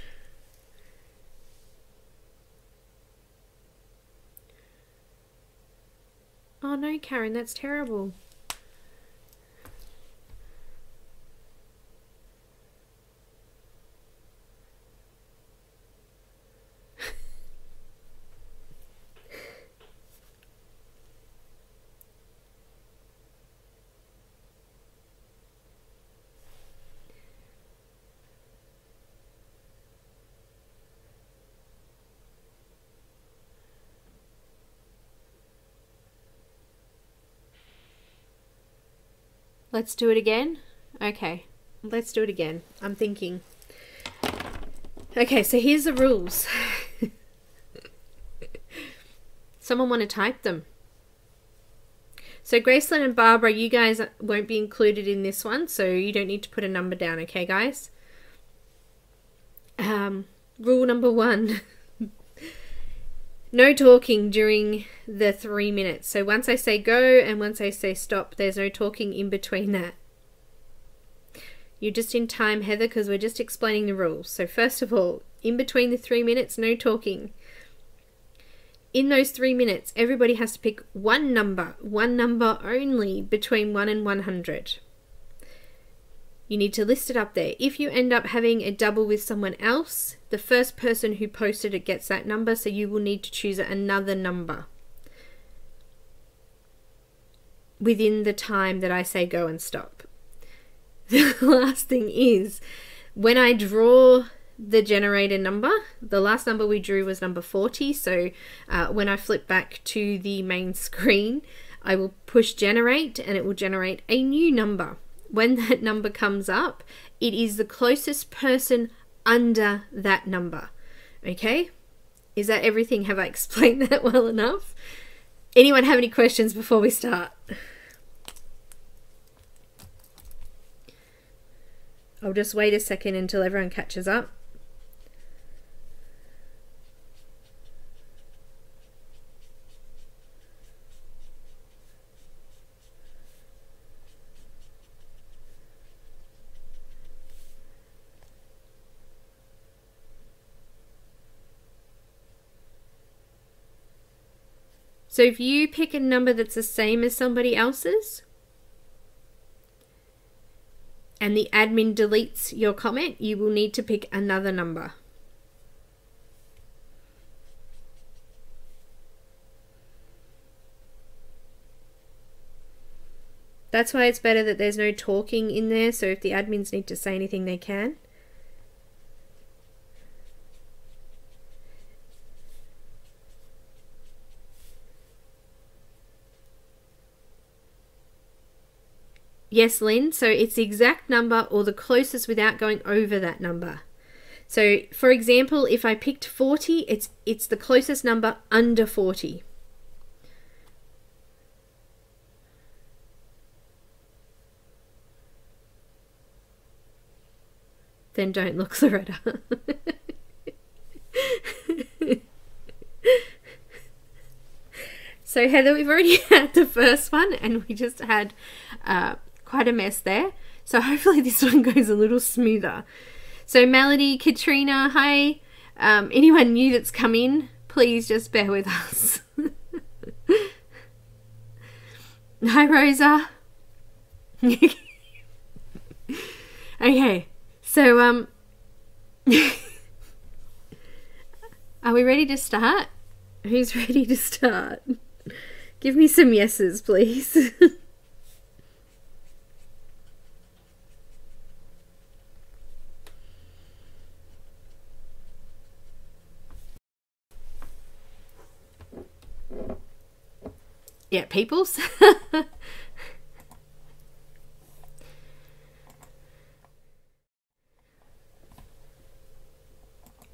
Oh no, Karen, that's terrible. Let's do it again. Okay, let's do it again. I'm thinking. Okay, so here's the rules. Someone want to type them? So Gracelyn and Barbara, you guys won't be included in this one, so you don't need to put a number down, okay guys? Rule number 1. No talking during the 3 minutes. So once I say go and once I say stop, there's no talking in between that. You're just in time, Heather, because we're just explaining the rules. So first of all, in between the 3 minutes, no talking. In those 3 minutes, everybody has to pick one number only between 1 and 100. You need to list it up there. If you end up having a double with someone else, the first person who posted it gets that number, so you will need to choose another number within the time that I say go and stop. The last thing is, when I draw the generator number, the last number we drew was number 40, so when I flip back to the main screen, I will push generate and it will generate a new number. When that number comes up, it is the closest person under that number. Okay? Is that everything? Have I explained that well enough? Anyone have any questions before we start? I'll just wait a second until everyone catches up. So if you pick a number that's the same as somebody else's and the admin deletes your comment, you will need to pick another number. That's why it's better that there's no talking in there, so if the admins need to say anything, they can. Yes, Lynn, so it's the exact number or the closest without going over that number. So, for example, if I picked 40, it's the closest number under 40. Then don't look, Loretta. So, Heather, we've already had the first one and we just had quite a mess there. So hopefully this one goes a little smoother. So Melody, Katrina, hi. Anyone new that's come in, please just bear with us. Hi, Rosa. Okay, so are we ready to start? Who's ready to start? Give me some yeses, please. Yeah, peoples.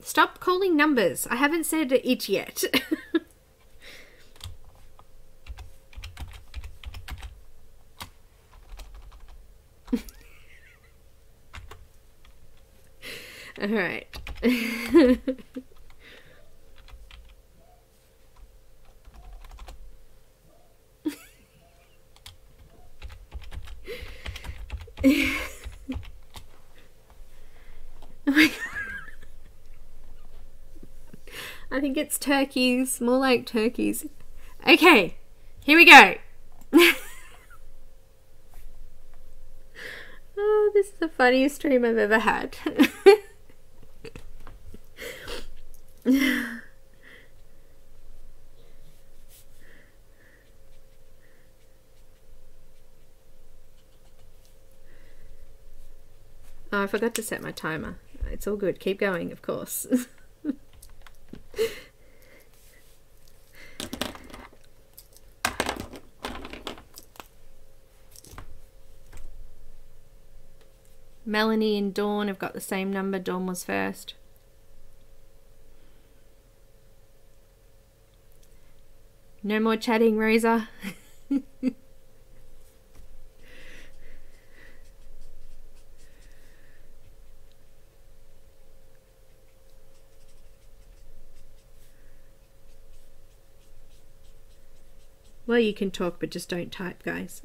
Stop calling numbers. I haven't said it yet. All right. Oh my God. I think it's turkeys, more like turkeys. Okay, here we go. Oh, this is the funniest dream I've ever had. Oh, I forgot to set my timer. It's all good. Keep going, of course. Melanie and Dawn have got the same number. Dawn was first. No more chatting, Rosa. Well, you can talk, but just don't type, guys.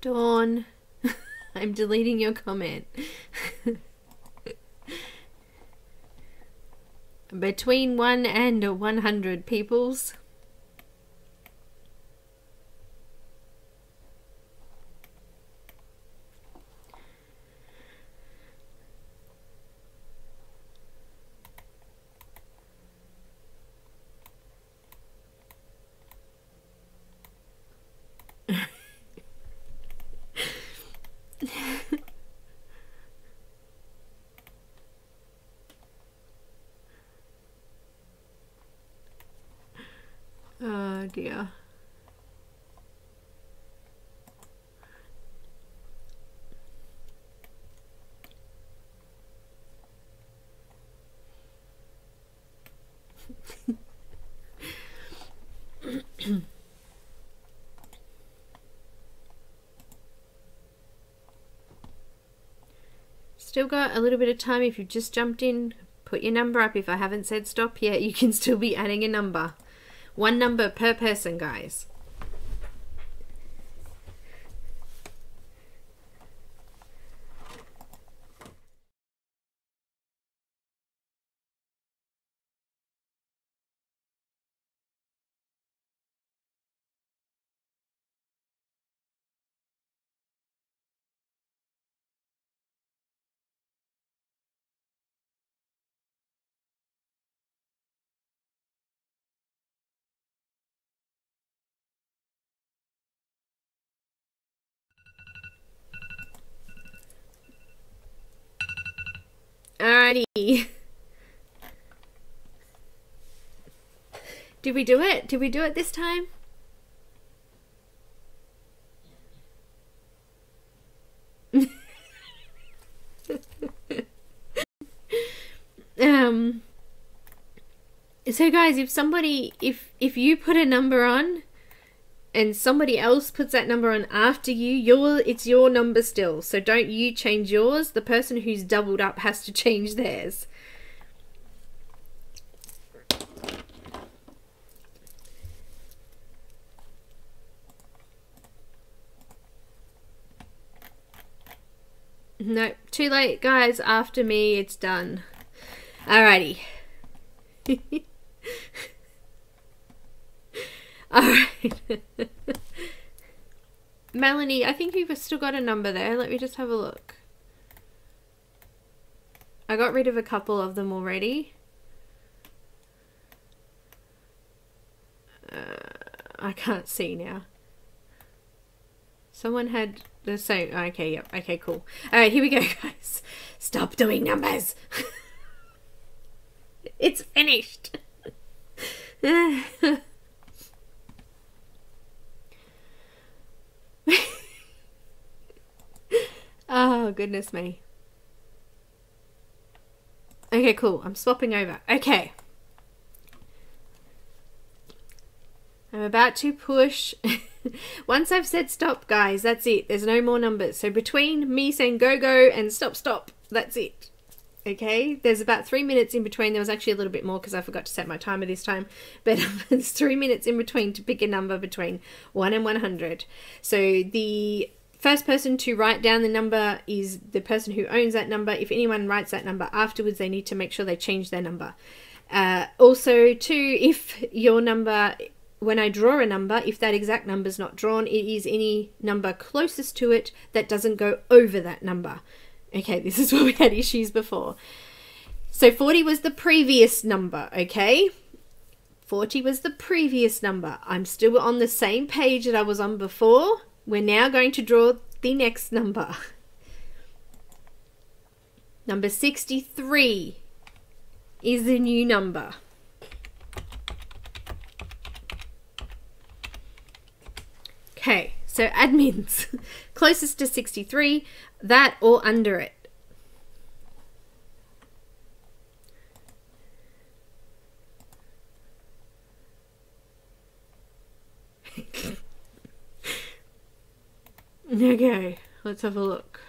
Dawn, I'm deleting your comment. Between 1 and 100 peoples. Oh dear. still got a little bit of time. If you've just jumped in, put your number up. If I haven't said stop yet, you can still be adding a number. One number per person, guys. Alrighty. Did we do it? Did we do it this time? So guys, if you put a number on and somebody else puts that number on after you, it's your number still. So don't you change yours. The person who's doubled up has to change theirs. No, too late, guys. After me, it's done. Alrighty. Alright. Melanie, I think you've still got a number there. Let me just have a look. I got rid of a couple of them already. I can't see now. Someone had the same. Okay, yep. Okay, cool. Alright, here we go, guys. Stop doing numbers. It's finished. Oh, goodness me. Okay, cool. I'm swapping over. Okay. I'm about to push. Once I've said stop, guys, that's it. There's no more numbers. So between me saying go, go and stop, stop, that's it. Okay, there's about 3 minutes in between. There was actually a little bit more because I forgot to set my timer this time. But there's 3 minutes in between to pick a number between 1 and 100. So the first person to write down the number is the person who owns that number. If anyone writes that number afterwards, they need to make sure they change their number. Also, too, if your number, when I draw a number, if that exact number is not drawn, it is any number closest to it that doesn't go over that number. Okay, this is where we had issues before. So 40 was the previous number, okay? 40 was the previous number. I'm still on the same page that I was on before. We're now going to draw the next number. Number 63 is the new number. Okay, so admins, closest to 63, that or under it. Okay, let's have a look.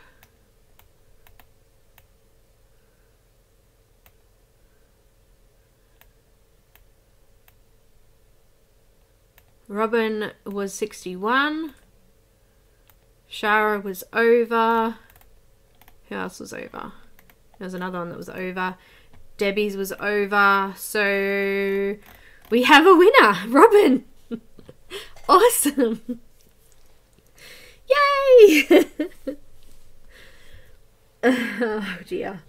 Robin was 61. Shara was over. Who else was over? There was another one that was over. Debbie's was over. So we have a winner, Robin. Awesome. Yay! Oh dear.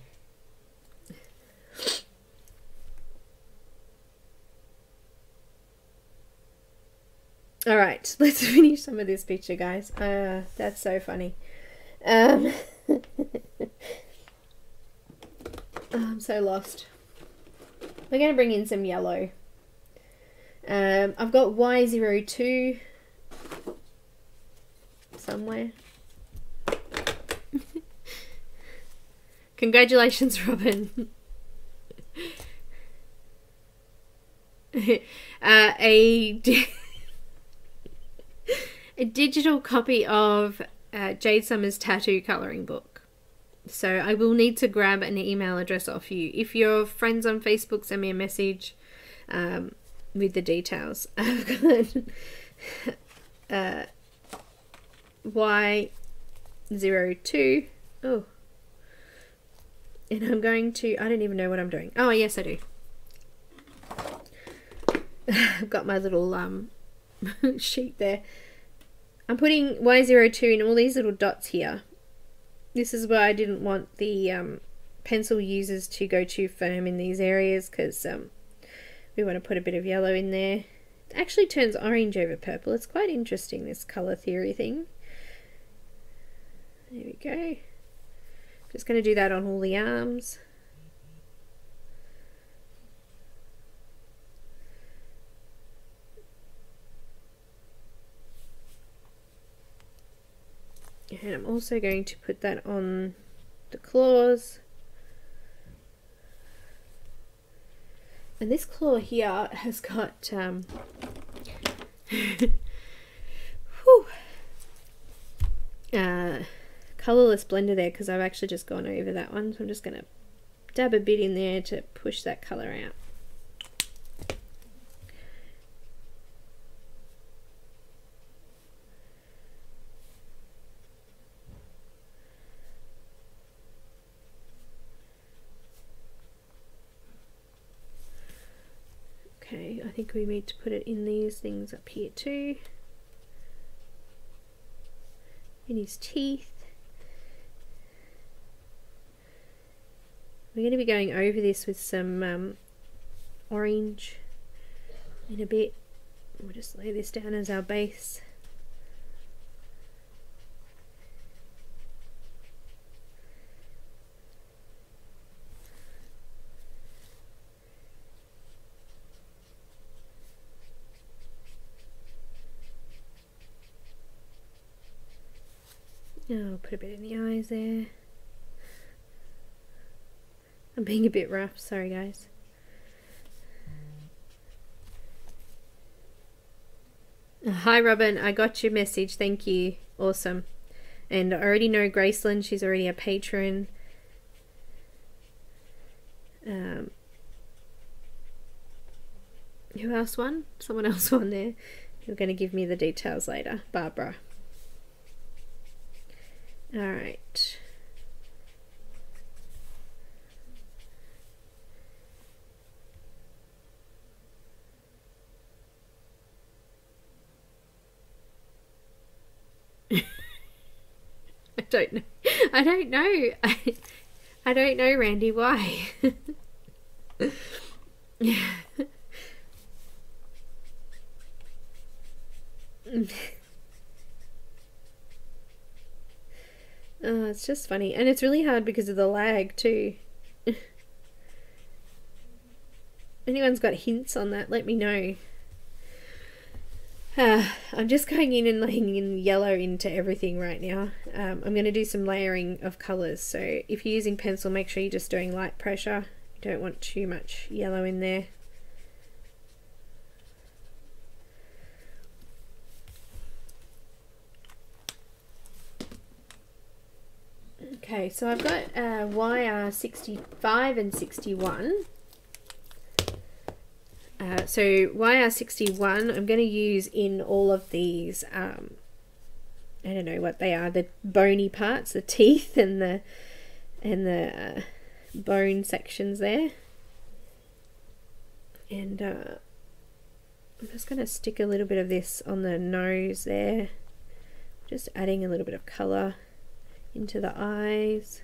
All right, let's finish some of this picture, guys. That's so funny. Oh, I'm so lost. We're going to bring in some yellow. I've got Y02 somewhere. Congratulations, Robin. A digital copy of Jade Summer's tattoo colouring book. So I will need to grab an email address off you. If you're friends on Facebook, send me a message with the details. I've got Y02. Oh. And I'm going to, I don't even know what I'm doing. Oh, yes, I do. I've got my little sheet there. I'm putting Y02 in all these little dots here. This is why I didn't want the pencil users to go too firm in these areas, because we want to put a bit of yellow in there. It actually turns orange over purple. It's quite interesting, this colour theory thing. There we go. Just going to do that on all the arms. And I'm also going to put that on the claws. And this claw here has got colourless blender there, because I've actually just gone over that one. So I'm just going to dab a bit in there to push that colour out. Okay, I think we need to put it in these things up here too. In his teeth. We're going to be going over this with some orange in a bit. We'll just lay this down as our base. Oh, I'll put a bit in the eyes there. I'm being a bit rough, sorry guys. Hi Robin, I got your message, thank you. Awesome. And I already know Graceland, she's already a patron. Who else won? Someone else won there. You're going to give me the details later. Barbara. Alright. I don't know. I don't know. I don't know, Randy, why? Oh, it's just funny. And it's really hard because of the lag too. Anyone's got hints on that, let me know. I'm just going in and laying in yellow into everything right now. I'm going to do some layering of colours. So if you're using pencil, make sure you're just doing light pressure. You don't want too much yellow in there. Okay, so I've got YR65 and 61. So YR61 I'm going to use in all of these, I don't know what they are, the bony parts, the teeth and the bone sections there. And I'm just going to stick a little bit of this on the nose there, just adding a little bit of colour into the eyes.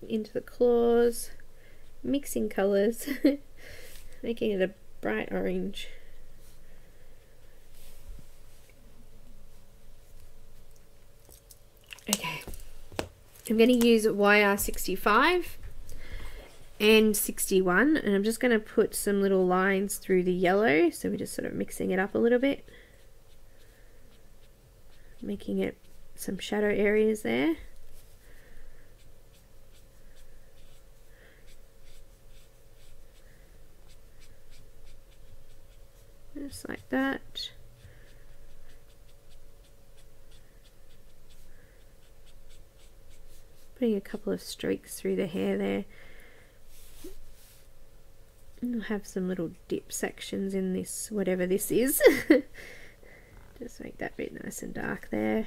Into the claws, mixing colours, making it a bright orange. Okay, I'm going to use YR65 and 61, and I'm just going to put some little lines through the yellow, so we're just sort of mixing it up a little bit, making it some shadow areas there. Just like that. Putting a couple of streaks through the hair there. And I'll have some little dip sections in this, whatever this is. Just make that bit nice and dark there.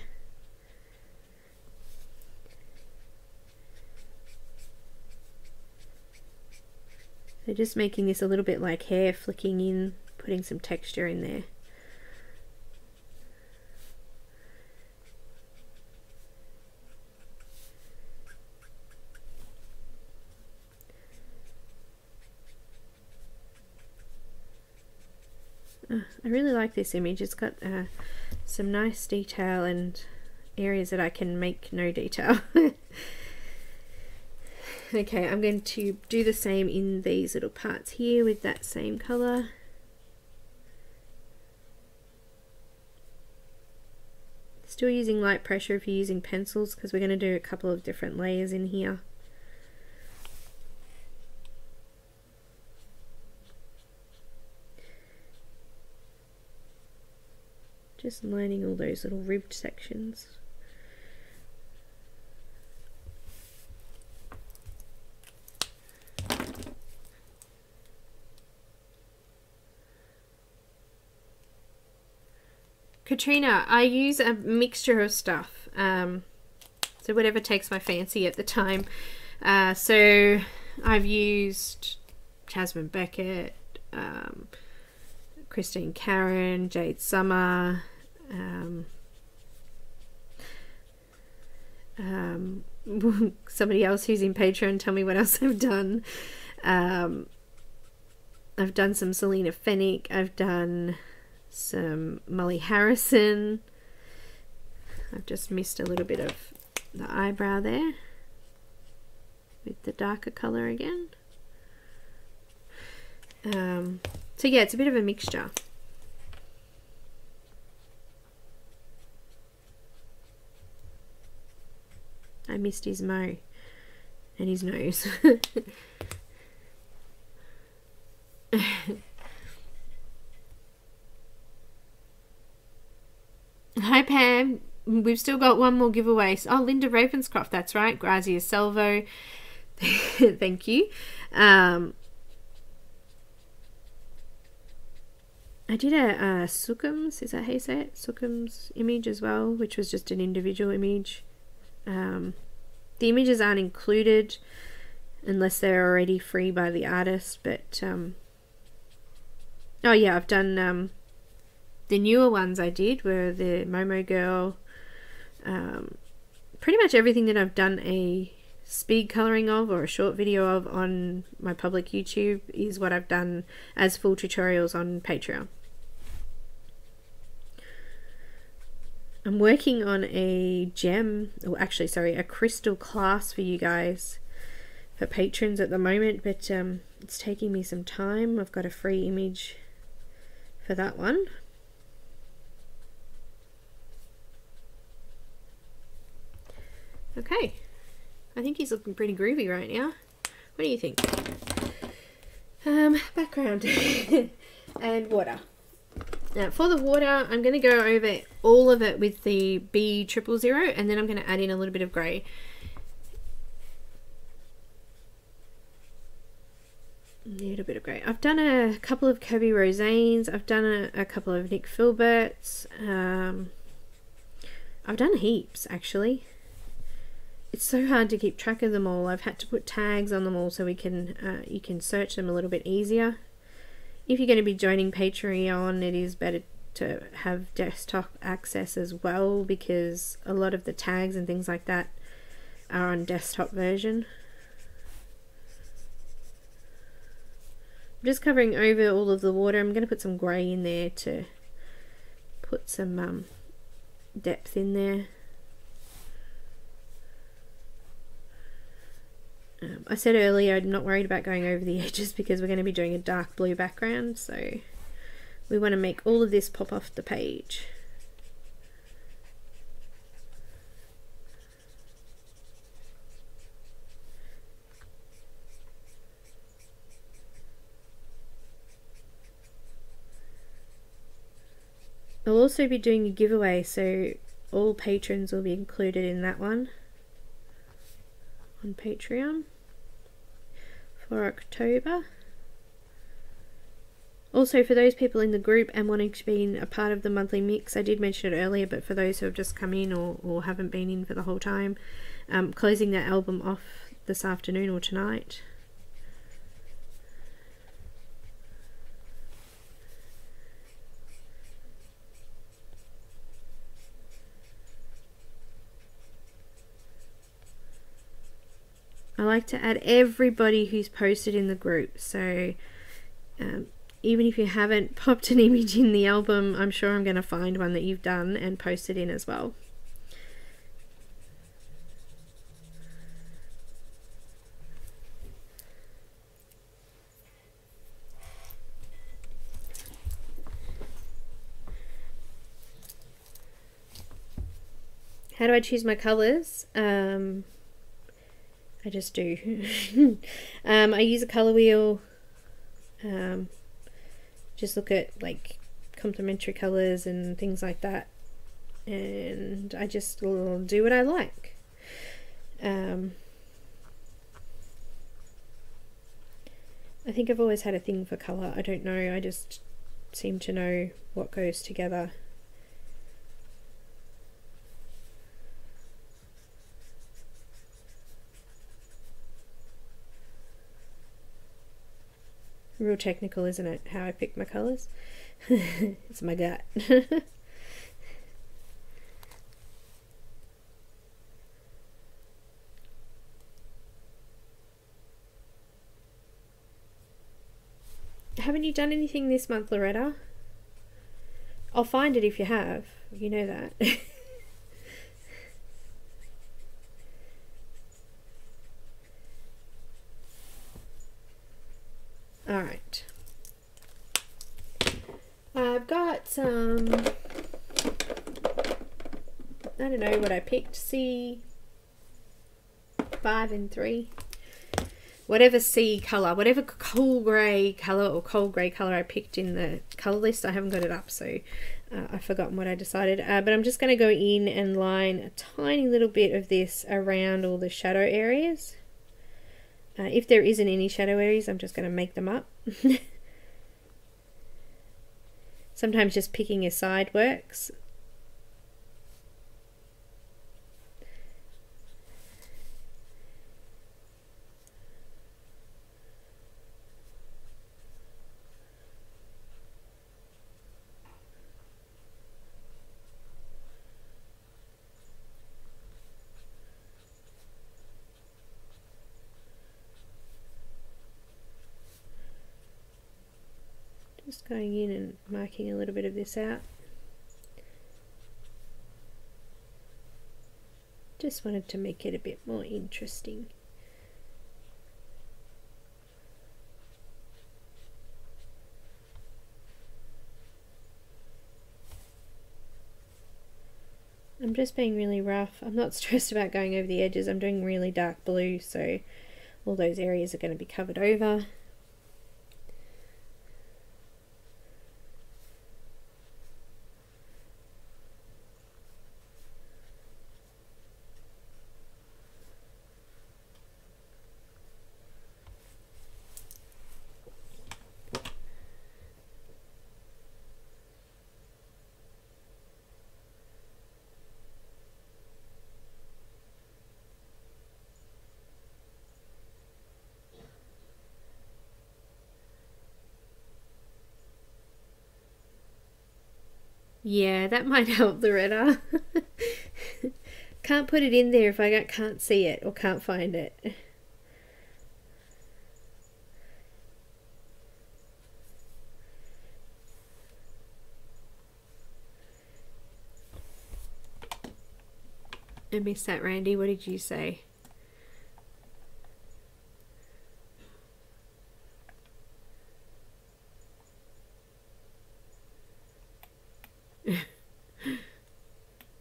So just making this a little bit like hair, flicking in, putting some texture in there. I really like this image. It's got some nice detail and areas that I can make no detail. Okay, I'm going to do the same in these little parts here with that same colour. Still using light pressure if you're using pencils, because we're going to do a couple of different layers in here. Just lining all those little ribbed sections. Katrina, I use a mixture of stuff, so whatever takes my fancy at the time. So I've used Jasmine Beckett, Christine Karen, Jade Summer, somebody else who's in Patreon, tell me what else I've done. I've done some Selena Fennick, I've done some Molly Harrison. I've just missed a little bit of the eyebrow there with the darker colour again. So yeah, it's a bit of a mixture. I missed his mo and his nose. Hi Pam, we've still got one more giveaway. Oh, Linda Ravenscroft, that's right. Grazia Salvo, thank you. I did a Sukkums, is that how you say it? Sukkums image as well, which was just an individual image. The images aren't included unless they're already free by the artist, but oh yeah, I've done the newer ones I did were the Momo Girl. Pretty much everything that I've done a speed colouring of or a short video of on my public YouTube is what I've done as full tutorials on Patreon. I'm working on a gem, or actually sorry, a crystal class for you guys for patrons at the moment, but it's taking me some time. I've got a free image for that one. Okay, I think he's looking pretty groovy right now. What do you think? Background and water. Now for the water, I'm going to go over all of it with the B000, and then I'm going to add in a little bit of grey. A little bit of grey. I've done a couple of Kobe Rosanes. I've done a couple of Nick Filberts. I've done heaps actually. It's so hard to keep track of them all. I've had to put tags on them all so we can you can search them a little bit easier. If you're going to be joining Patreon, it is better to have desktop access as well, because a lot of the tags and things like that are on desktop version. I'm just covering over all of the water. I'm going to put some grey in there to put some depth in there. I said earlier I'm not worried about going over the edges because we're going to be doing a dark blue background, so we want to make all of this pop off the page. I'll also be doing a giveaway, so all patrons will be included in that one. on Patreon for October. Also, for those people in the group and wanting to be a part of the monthly mix, I did mention it earlier, but for those who have just come in or haven't been in for the whole time, closing that album off this afternoon or tonight. I like to add everybody who's posted in the group, so even if you haven't popped an image in the album, I'm sure I'm going to find one that you've done and post it in as well. How do I choose my colours? I just do. I use a colour wheel. Just look at like complementary colours and things like that, and I just will do what I like. I think I've always had a thing for colour. I don't know, I just seem to know what goes together. Real technical, isn't it, how I pick my colours? It's my gut. Haven't you done anything this month, Loretta? I'll find it if you have. You know that. Alright. I've got some, I don't know what I picked, C5 and 3. Whatever C colour, whatever cool grey colour or cold grey colour I picked in the colour list. I haven't got it up, so I've forgotten what I decided. But I'm just going to go in and line a tiny little bit of this around all the shadow areas. If there isn't any shadow areas, I'm just going to make them up. Sometimes just picking a side works. Just going in and marking a little bit of this out. Just wanted to make it a bit more interesting. I'm just being really rough. I'm not stressed about going over the edges. I'm doing really dark blue, so all those areas are going to be covered over. Yeah, that might help, Loretta. Can't put it in there if I can't see it or can't find it. I missed that, Randy. What did you say?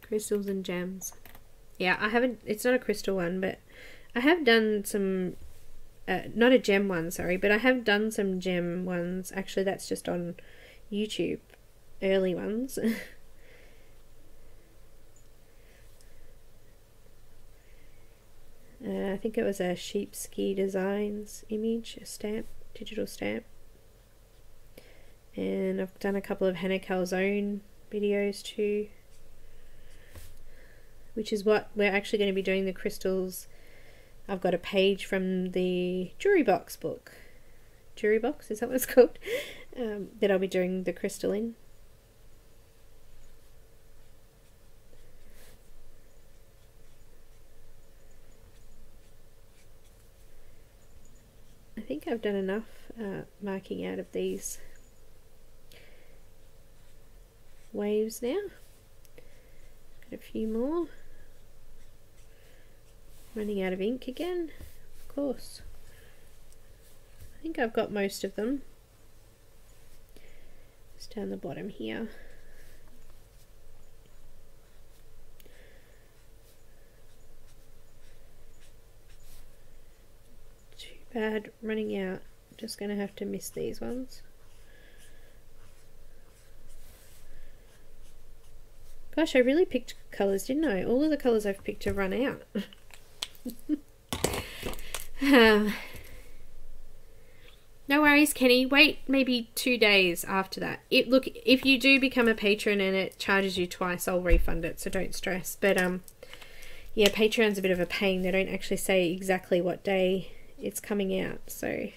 Crystals and gems. Yeah, I haven't, it's not a crystal one, but I have done some, not a gem one, sorry, but I have done some gem ones. Actually, that's just on YouTube, early ones. think it was a Sheepski Designs image, a stamp, digital stamp. And I've done a couple of Hannah Calzone videos too, which is what we're actually going to be doing the crystals. I've got a page from the Jewelry Box book. Jewelry Box, is that what it's called? That I'll be doing the crystal in. I think I've done enough marking out of these waves now. Got a few more. Running out of ink again, of course. I think I've got most of them. Just down the bottom here. Too bad running out. Just going to have to miss these ones. Gosh, I really picked colours, didn't I? All of the colours I've picked have run out. No worries, Kenny. Wait maybe 2 days after that. Look, if you do become a patron and it charges you twice, I'll refund it, so don't stress. But yeah, Patreon's a bit of a pain. They don't actually say exactly what day it's coming out, so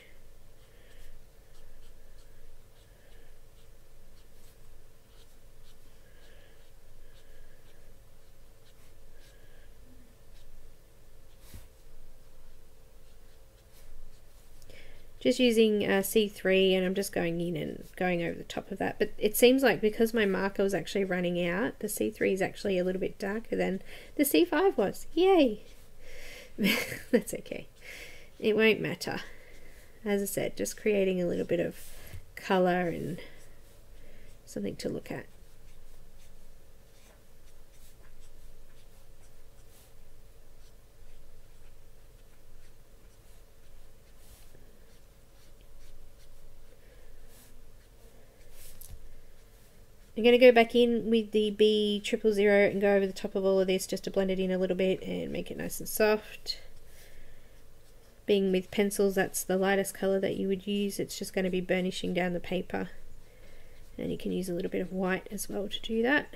just using C3, and I'm just going in and going over the top of that. But it seems like because my marker was actually running out, the C3 is actually a little bit darker than the C5 was. Yay! That's okay. It won't matter. As I said, just creating a little bit of colour and something to look at. I'm going to go back in with the B000 and go over the top of all of this just to blend it in a little bit and make it nice and soft. Being with pencils, that's the lightest colour that you would use. It's just going to be burnishing down the paper. And you can use a little bit of white as well to do that.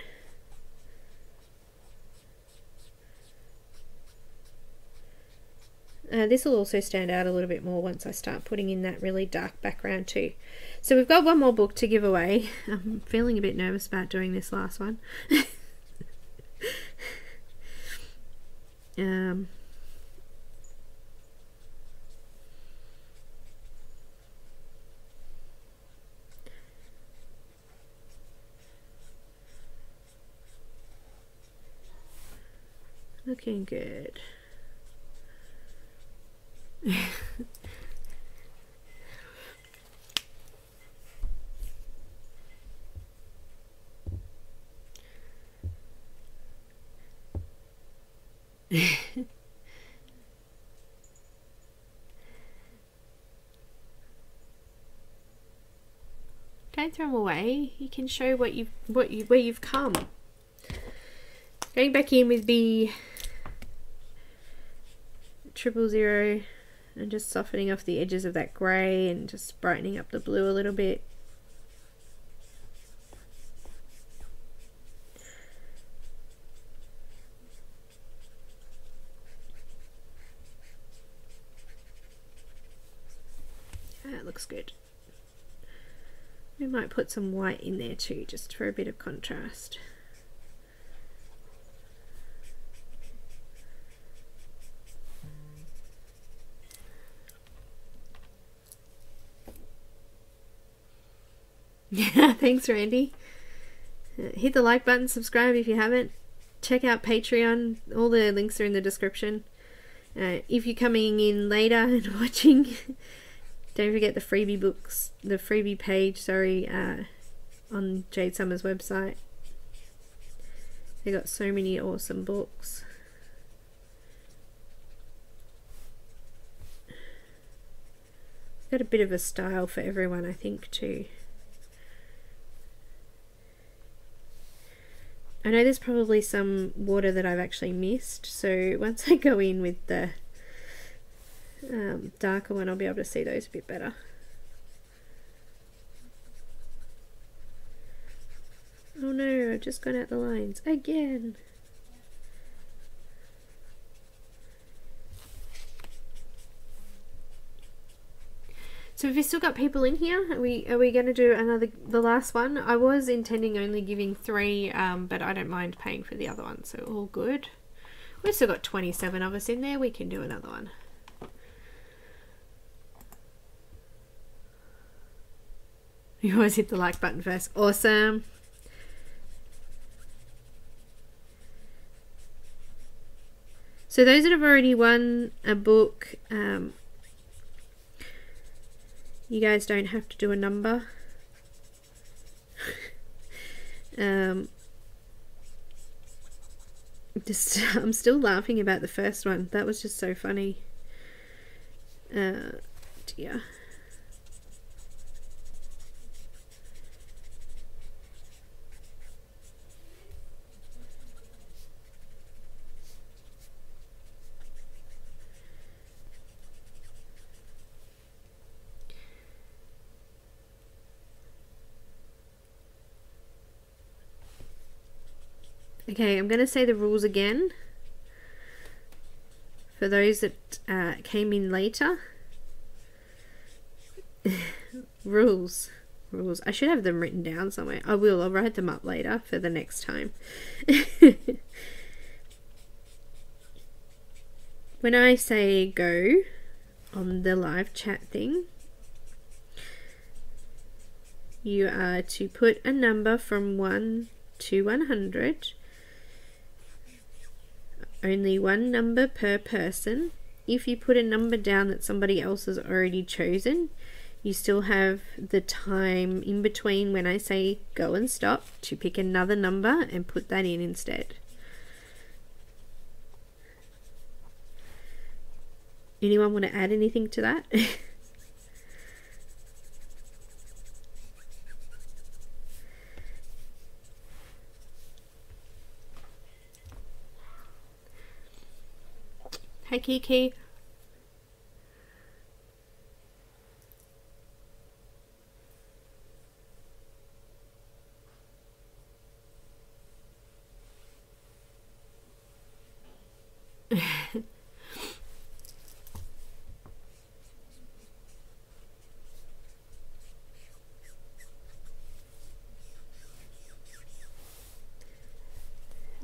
This will also stand out a little bit more once I start putting in that really dark background too. So we've got one more book to give away. I'm feeling a bit nervous about doing this last one. Looking good. Don't throw them away. You can show where you've come. Going back in with B000 and just softening off the edges of that grey and just brightening up the blue a little bit. That looks good. We might put some white in there too, just for a bit of contrast. Yeah, thanks Randy. Hit the like button, subscribe if you haven't. Check out Patreon, all the links are in the description. If you're coming in later and watching, don't forget the freebie books, the freebie page, sorry, on Jade Summer's website. They got so many awesome books. Got a bit of a style for everyone, I think, too. I know there's probably some water that I've actually missed, so once I go in with the darker one, I'll be able to see those a bit better. Oh no, I've just gone out the lines again. So have you still got people in here? Are we going to do the last one? I was intending only giving 3, but I don't mind paying for the other one, so all good. We've still got 27 of us in there. We can do another one. You always hit the like button first. Awesome. So those that have already won a book, you guys don't have to do a number. I'm still laughing about the first one. That was just so funny. Dear. Okay, I'm going to say the rules again for those that came in later. Rules. I should have them written down somewhere. I will. I'll write them up later for the next time. When I say go on the live chat thing, you are to put a number from 1 to 100. Only one number per person. If you put a number down that somebody else has already chosen, you still have the time in between when I say go and stop to pick another number and put that in instead. Anyone want to add anything to that? Hi Kiki.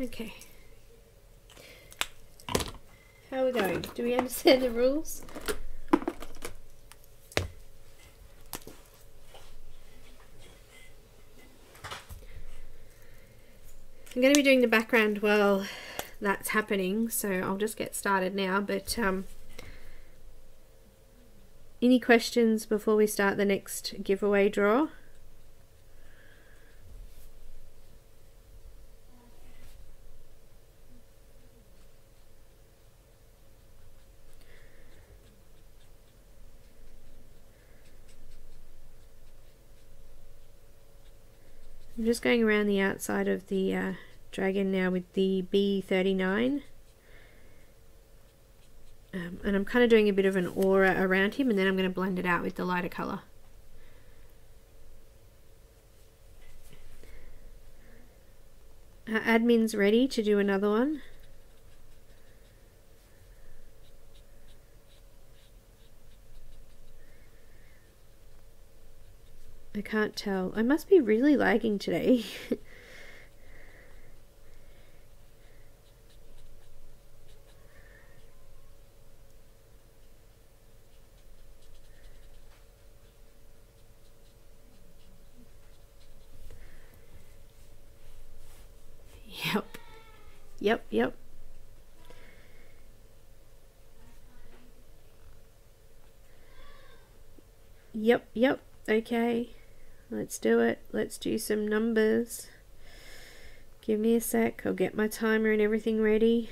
Okay. How are we going? Do we understand the rules? I'm going to be doing the background while that's happening, so I'll just get started now. But any questions before we start the next giveaway draw? I'm just going around the outside of the dragon now with the B39, and I'm kind of doing a bit of an aura around him, and then I'm going to blend it out with the lighter colour. Admin's ready to do another one. I can't tell. I must be really lagging today. Yep. Yep. Okay. Let's do it. Let's do some numbers. Give me a sec. I'll get my timer and everything ready.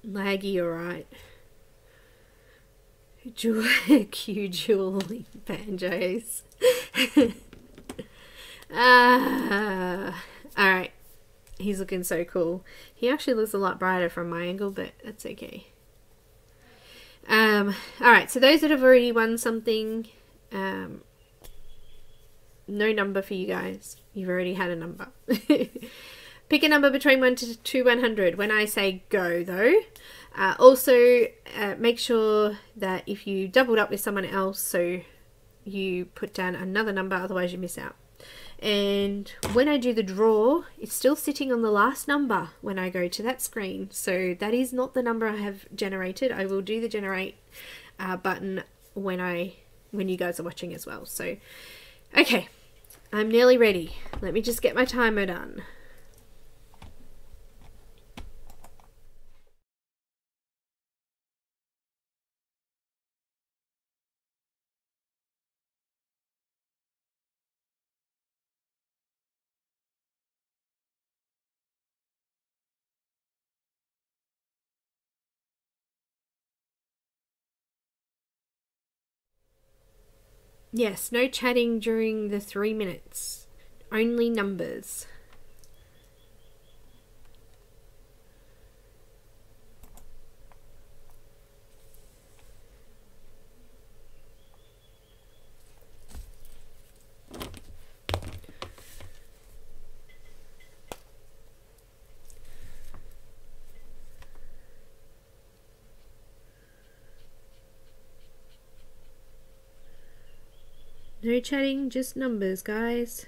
Laggy, alright. Cue dueling banjos. Alright. He's looking so cool. He actually looks a lot brighter from my angle, but that's okay. Alright, so those that have already won something, no number for you guys. You've already had a number. Pick a number between 1 to 100 when I say go, though. Also, make sure that if you doubled up with someone else, so you put down another number, otherwise you miss out. And when I do the draw, it's still sitting on the last number when I go to that screen. So that is not the number I have generated. I will do the generate button when you guys are watching as well. So, okay, I'm nearly ready. Let me just get my timer done. Yes, no chatting during the 3 minutes. Only numbers. No chatting, just numbers, guys.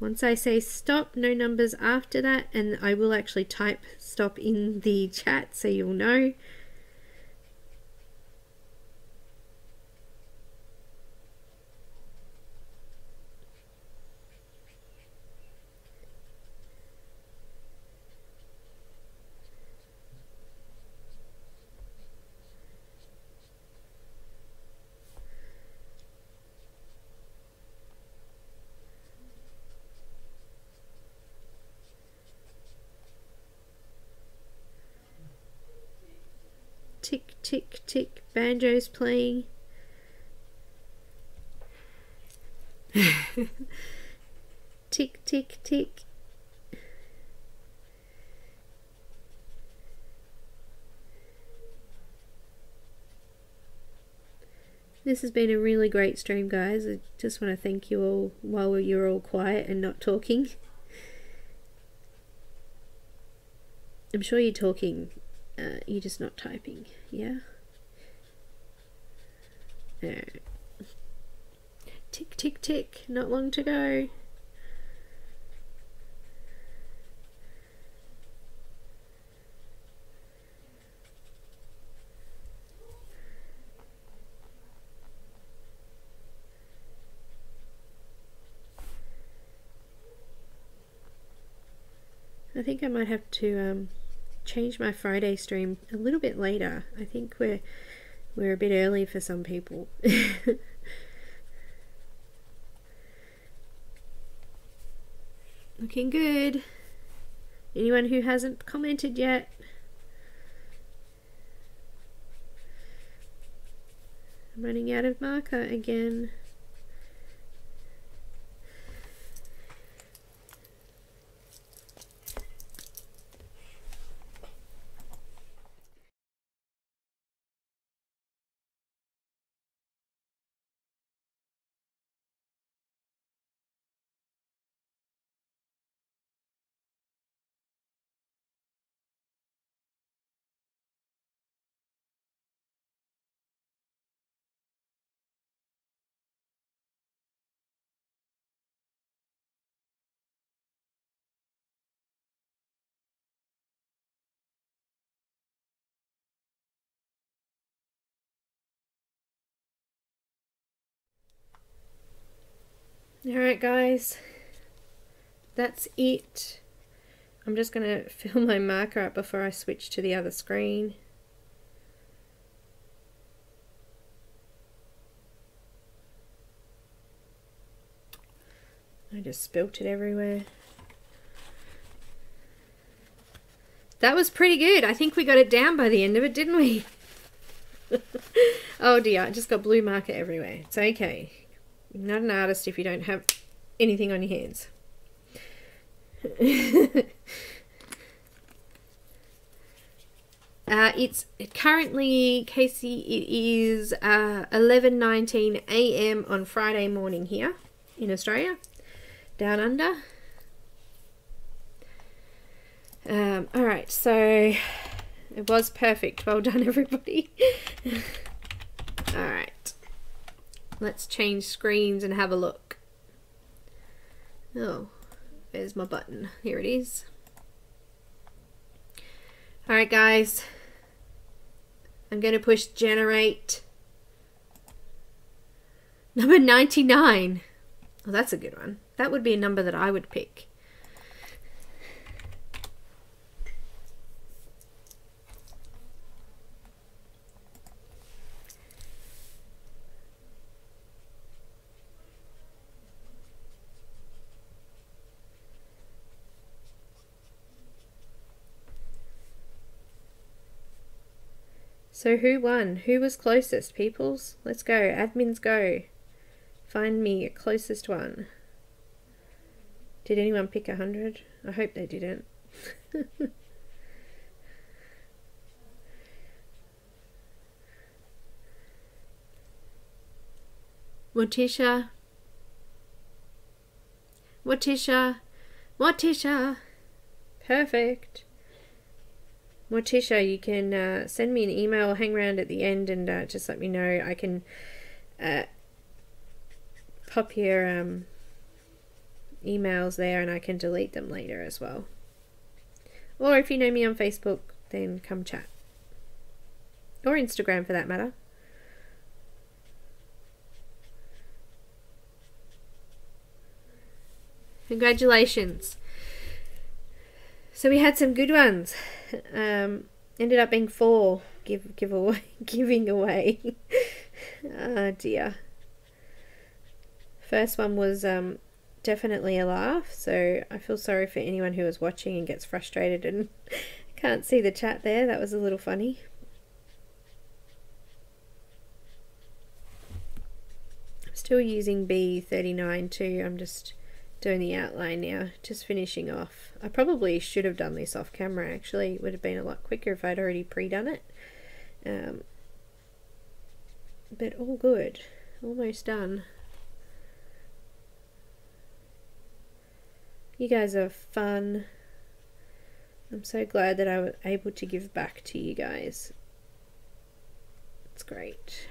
Once I say stop, no numbers after that, and I will actually type stop in the chat so you'll know. Tick, tick, tick. Banjo's playing. Tick, tick, tick. This has been a really great stream, guys. I just want to thank you all while you're all quiet and not talking. I'm sure you're talking. You're just not typing, yeah? Tick, tick, tick. Not long to go. I think I might have to change my Friday stream a little bit later. I think we're a bit early for some people. Looking good. Anyone who hasn't commented yet? I'm running out of marker again. Alright guys, that's it. I'm just going to fill my marker up before I switch to the other screen. I just spilt it everywhere. That was pretty good. I think we got it down by the end of it, didn't we? Oh dear, I just got blue marker everywhere. It's okay. You're not an artist if you don't have anything on your hands. It's currently, Casey, it is 11:19 a.m. on Friday morning here in Australia, down under. Alright, so it was perfect. Well done, everybody. Alright, let's change screens and have a look. Oh, there's my button. Here it is. Alright, guys. I'm going to push generate. Number 99. Oh, that's a good one. That would be a number that I would pick. So who won? Who was closest, peoples? Let's go. Admins go. Find me a closest one. Did anyone pick 100? I hope they didn't. Morticia. Morticia. Morticia. Perfect. Morticia, you can send me an email or hang around at the end and just let me know. I can pop your emails there and I can delete them later as well. Or if you know me on Facebook, then come chat. Or Instagram for that matter. Congratulations. So we had some good ones. Ended up being 4 giving away. Oh dear. First one was definitely a laugh, so I feel sorry for anyone who was watching and gets frustrated and can't see the chat there. That was a little funny. I'm still using B39 too. I'm just doing the outline now, just finishing off. I probably should have done this off camera actually. It would have been a lot quicker if I'd already pre-done it. But all good. Almost done. You guys are fun. I'm so glad that I was able to give back to you guys. It's great.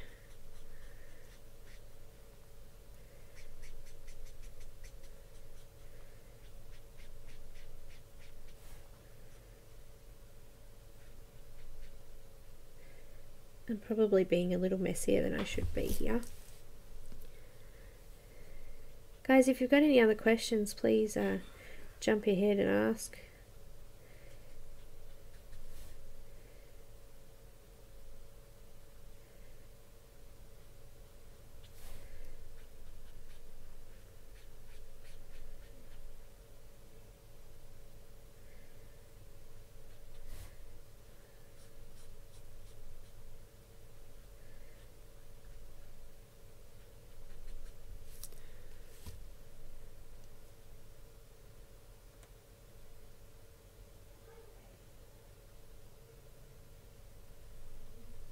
I'm probably being a little messier than I should be here. Guys, if you've got any other questions, please jump ahead and ask.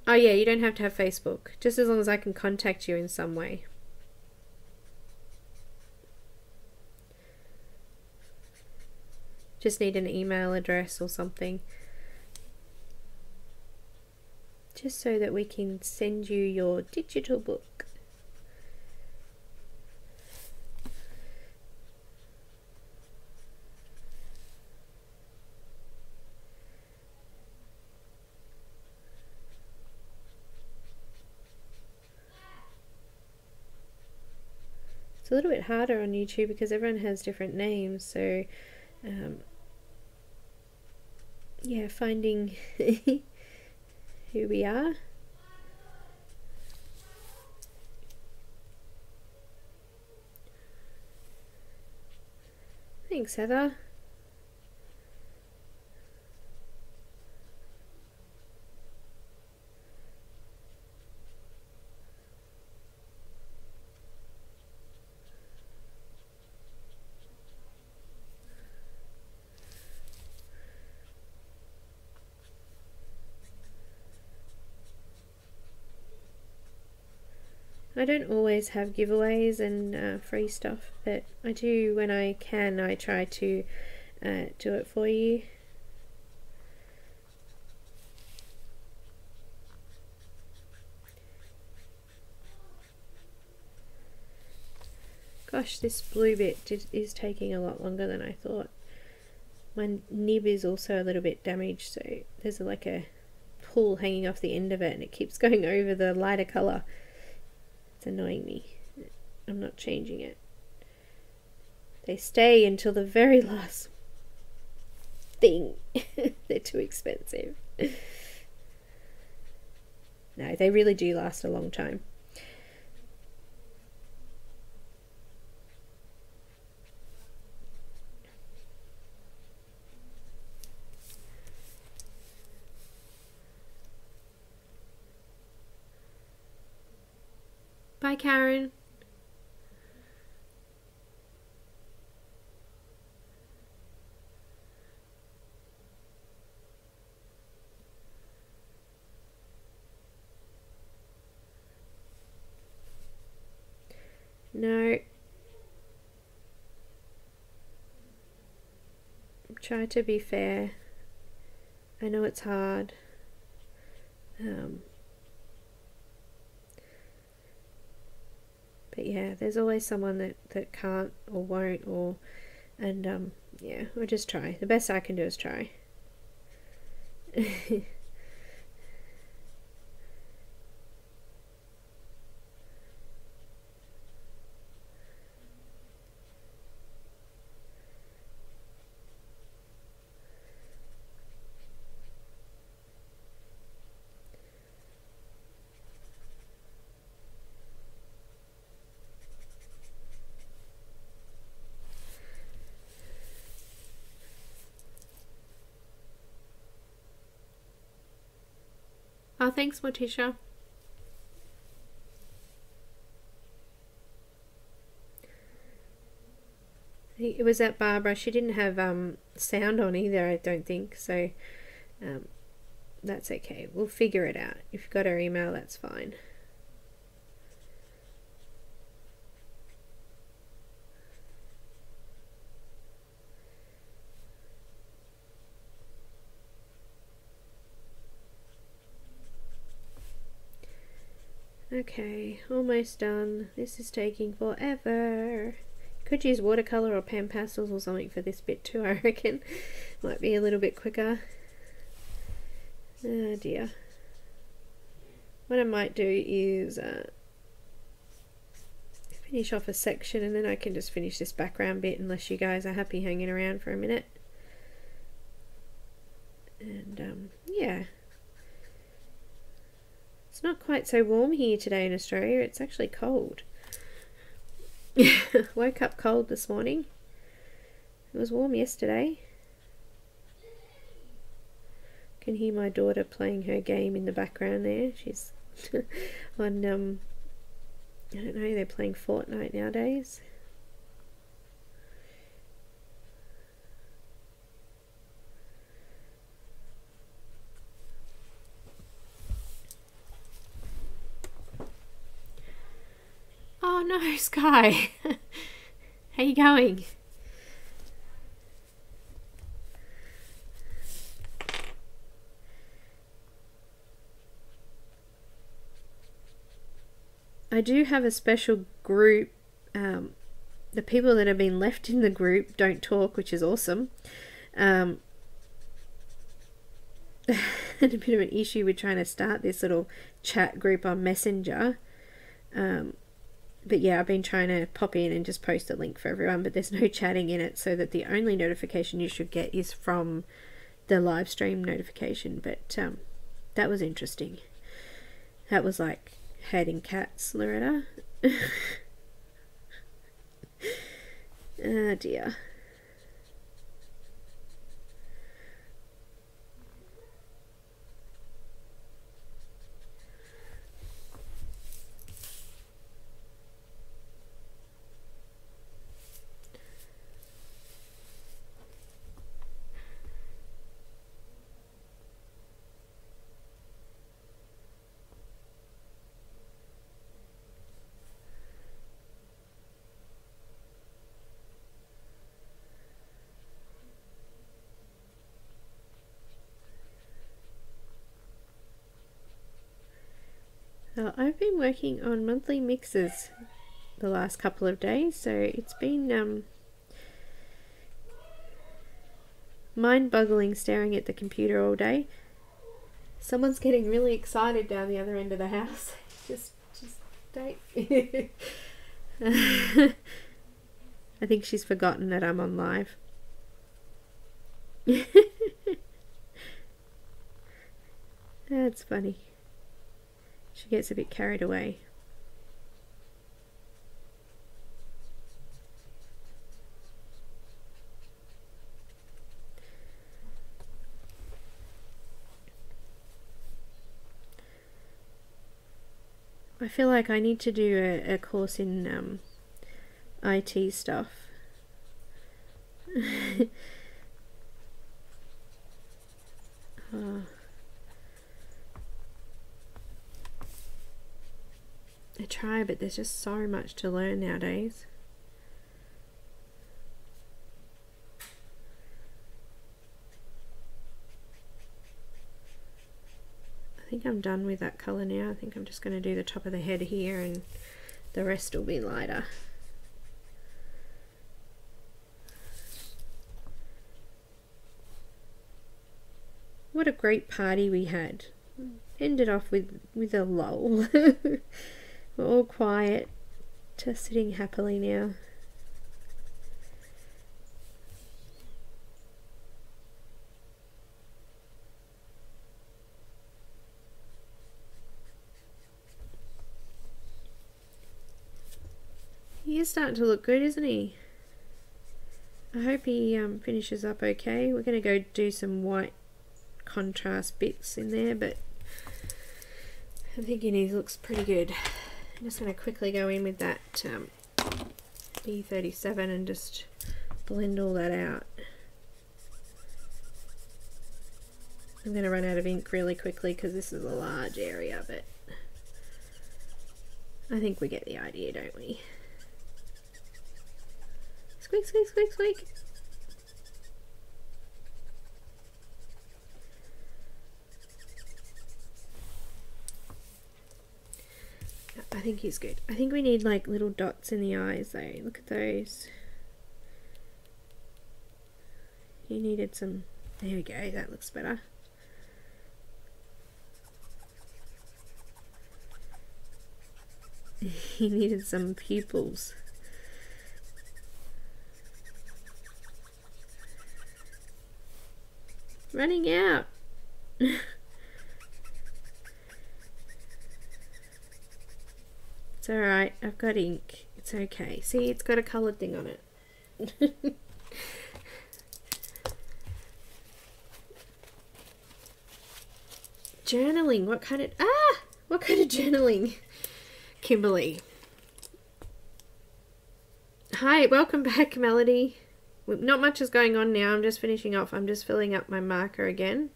Oh yeah, you don't have to have Facebook, just as long as I can contact you in some way. Just need an email address or something. Just so that we can send you your digital book. It's a little bit harder on YouTube because everyone has different names, so yeah, finding who we are. Thanks, Heather. I don't always have giveaways and free stuff, but I do when I can. I try to do it for you. Gosh, this blue bit is taking a lot longer than I thought. My nib is also a little bit damaged, so there's like a pull hanging off the end of it and it keeps going over the lighter colour. It's annoying me. I'm not changing it. They stay until the very last thing. They're too expensive. No, they really do last a long time. Bye, Karen. No. Try to be fair. I know it's hard. But yeah, there's always someone that can't or won't and yeah, we'll just try. The best I can do is try. Oh, thanks, Morticia. It was at Barbara. She didn't have sound on either, I don't think, so that's okay. We'll figure it out. If you've got her email, that's fine. Okay, almost done. This is taking forever. Could use watercolour or pen pastels or something for this bit too, I reckon. Might be a little bit quicker. Oh dear. What I might do is finish off a section and then I can just finish this background bit unless you guys are happy hanging around for a minute. And yeah. It's not quite so warm here today in Australia. It's actually cold. Woke up cold this morning. It was warm yesterday. Can hear my daughter playing her game in the background there. She's on I don't know, they're playing Fortnite nowadays. Oh no, Sky. How you going? I do have a special group. The people that have been left in the group don't talk, which is awesome. Had a bit of an issue with trying to start this little chat group on Messenger. But yeah, I've been trying to pop in and just post a link for everyone, but there's no chatting in it, so that the only notification you should get is from the live stream notification. But that was interesting. That was like herding cats, Loretta. Oh dear. I've been working on monthly mixes the last couple of days, so it's been mind-boggling staring at the computer all day. Someone's getting really excited down the other end of the house. just don't. I think she's forgotten that I'm on live. That's funny. She gets a bit carried away. I feel like I need to do a course in IT stuff. I try, but there's just so much to learn nowadays. I think I'm done with that colour now. I think I'm just going to do the top of the head here and the rest will be lighter. What a great party we had. Ended off with a lull. We're all quiet, just sitting happily now. He is starting to look good, isn't he? I hope he finishes up okay. We're going to go do some white contrast bits in there, but I'm thinking he looks pretty good. I'm just going to quickly go in with that B37 and just blend all that out. I'm going to run out of ink really quickly because this is a large area, but I think we get the idea, don't we? Squeak, squeak, squeak, squeak. I think he's good. I think we need like little dots in the eyes though. Look at those. He needed some. There we go. That looks better. He needed some pupils. Running out. It's alright, I've got ink. It's okay. See, it's got a coloured thing on it. Journaling. What kind of journaling? Kimberly. Hi, welcome back, Melody. Not much is going on now. I'm just finishing off. I'm just filling up my marker again.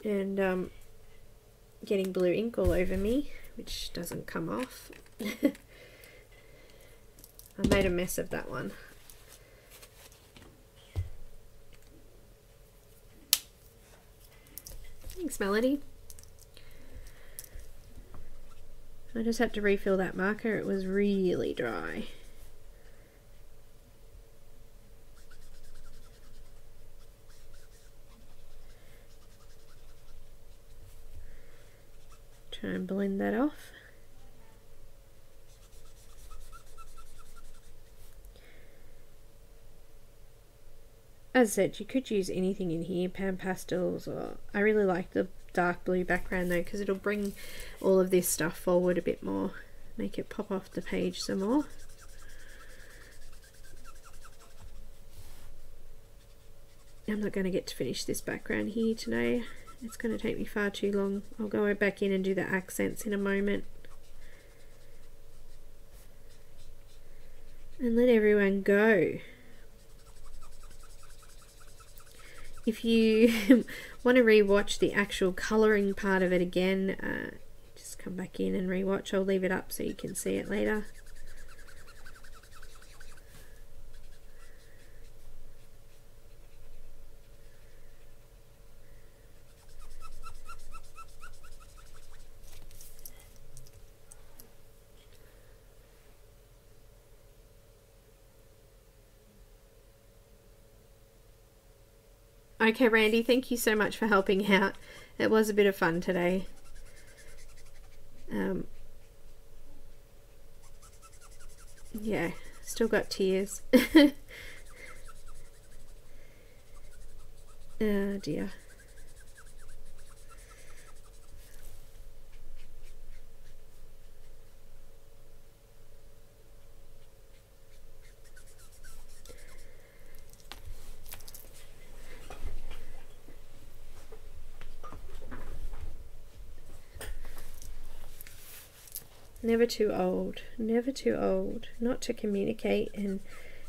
And getting blue ink all over me, which doesn't come off. I made a mess of that one. Thanks, Melody. I just had to refill that marker. It was really dry. Try and blend that off. As I said, you could use anything in here, pan pastels, or I really like the dark blue background though, because it'll bring all of this stuff forward a bit more, make it pop off the page some more. I'm not going to get to finish this background here today. It's going to take me far too long. I'll go back in and do the accents in a moment. And let everyone go. If you want to re-watch the actual colouring part of it again, just come back in and re-watch. I'll leave it up so you can see it later. Okay, Randy, thank you so much for helping out. It was a bit of fun today. Yeah, still got tears. Oh dear. Never too old not to communicate and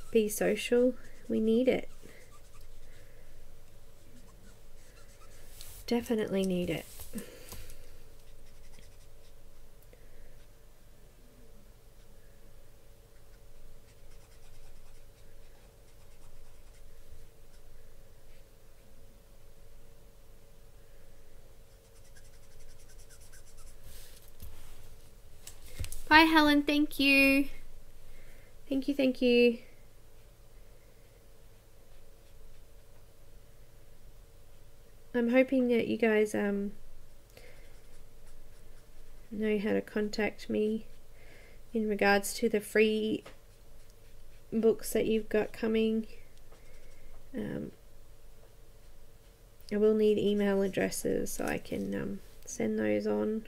be social. We need it. Definitely need it. Bye, Helen. Thank you. Thank you. I'm hoping that you guys know how to contact me in regards to the free books that you've got coming. I will need email addresses so I can send those on.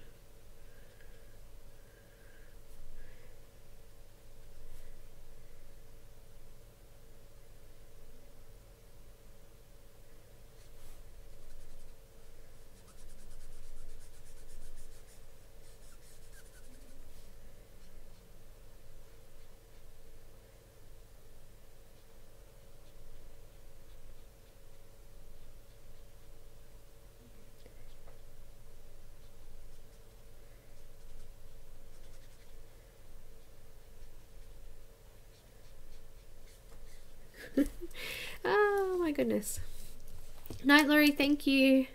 Oh my goodness. Night, Laurie, thank you.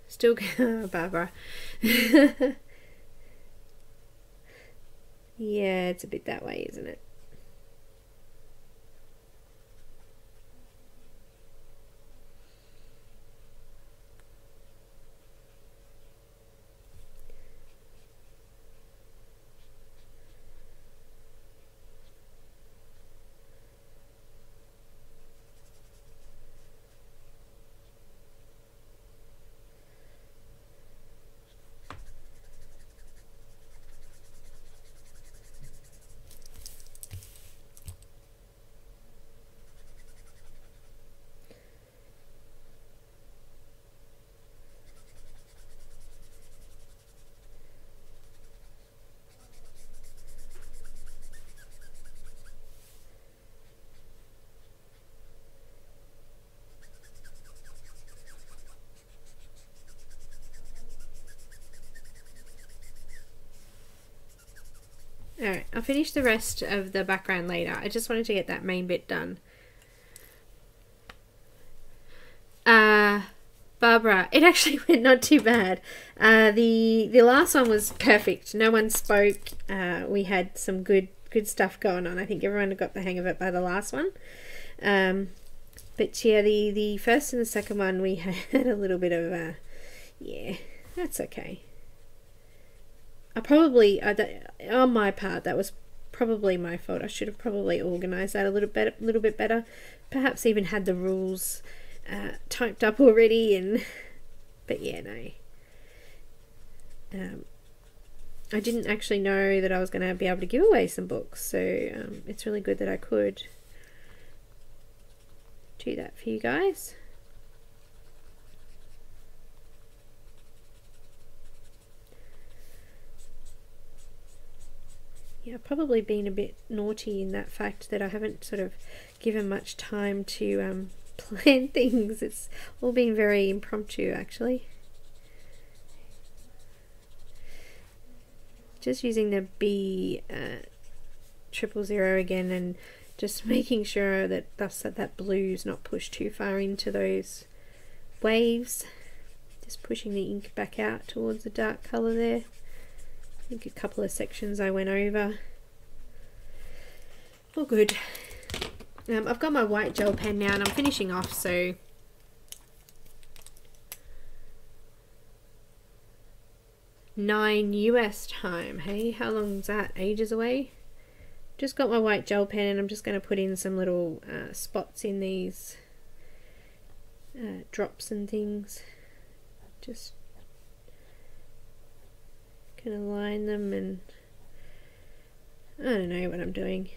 Still Barbara. Yeah, it's a bit that way, isn't it? Alright, I'll finish the rest of the background later. I just wanted to get that main bit done. Barbara, it actually went not too bad. The last one was perfect. No one spoke. We had some good stuff going on. I think everyone got the hang of it by the last one. But yeah, the first and the second one we had a little bit of yeah, that's okay. On my part, that was probably my fault. I should have probably organised that a little bit better. Perhaps even had the rules typed up already. But yeah, no. I didn't actually know that I was going to be able to give away some books, so it's really good that I could do that for you guys. Yeah, I've probably been a bit naughty in that fact that I haven't sort of given much time to plan things. It's all been very impromptu, actually. Just using the B000 again and just making sure that that blue's not pushed too far into those waves. Just pushing the ink back out towards the dark colour there. I think a couple of sections I went over. All good. I've got my white gel pen now and I'm finishing off, so $9 US time. Hey, how long's that? Ages away? Just got my white gel pen and I'm just going to put in some little spots in these drops and things. Just gonna line them, and I don't know what I'm doing.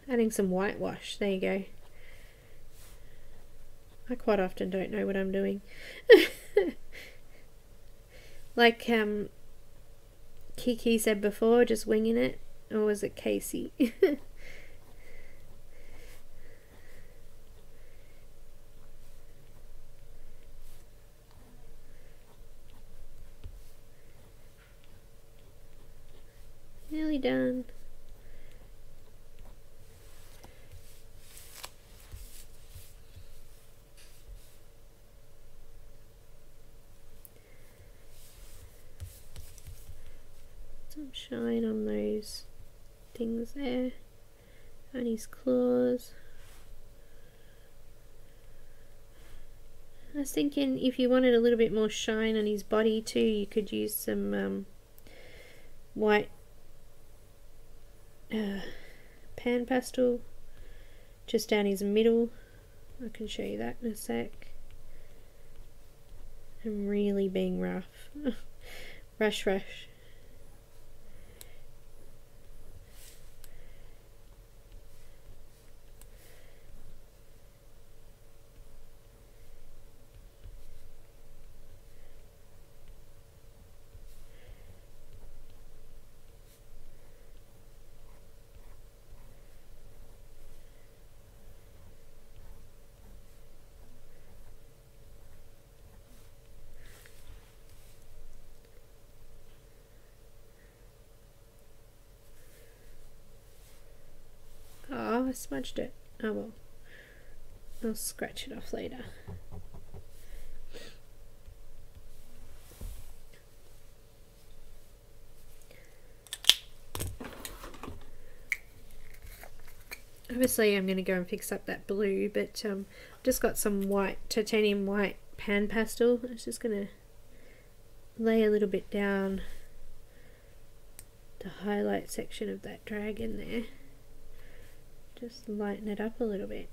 Adding some whitewash. There you go. I quite often don't know what I'm doing. Like Kiki said before, just winging it. Or was it Casey? Nearly done. Some shine on those things there, on his claws. I was thinking if you wanted a little bit more shine on his body too, you could use some white pan pastel just down his middle. I can show you that in a sec. I'm really being rough. Rush. Oh, I smudged it. Oh well. I'll scratch it off later. Obviously I'm going to go and fix up that blue, but just got some white, titanium white pan pastel. I'm just going to lay a little bit down the highlight section of that dragon there. Just lighten it up a little bit.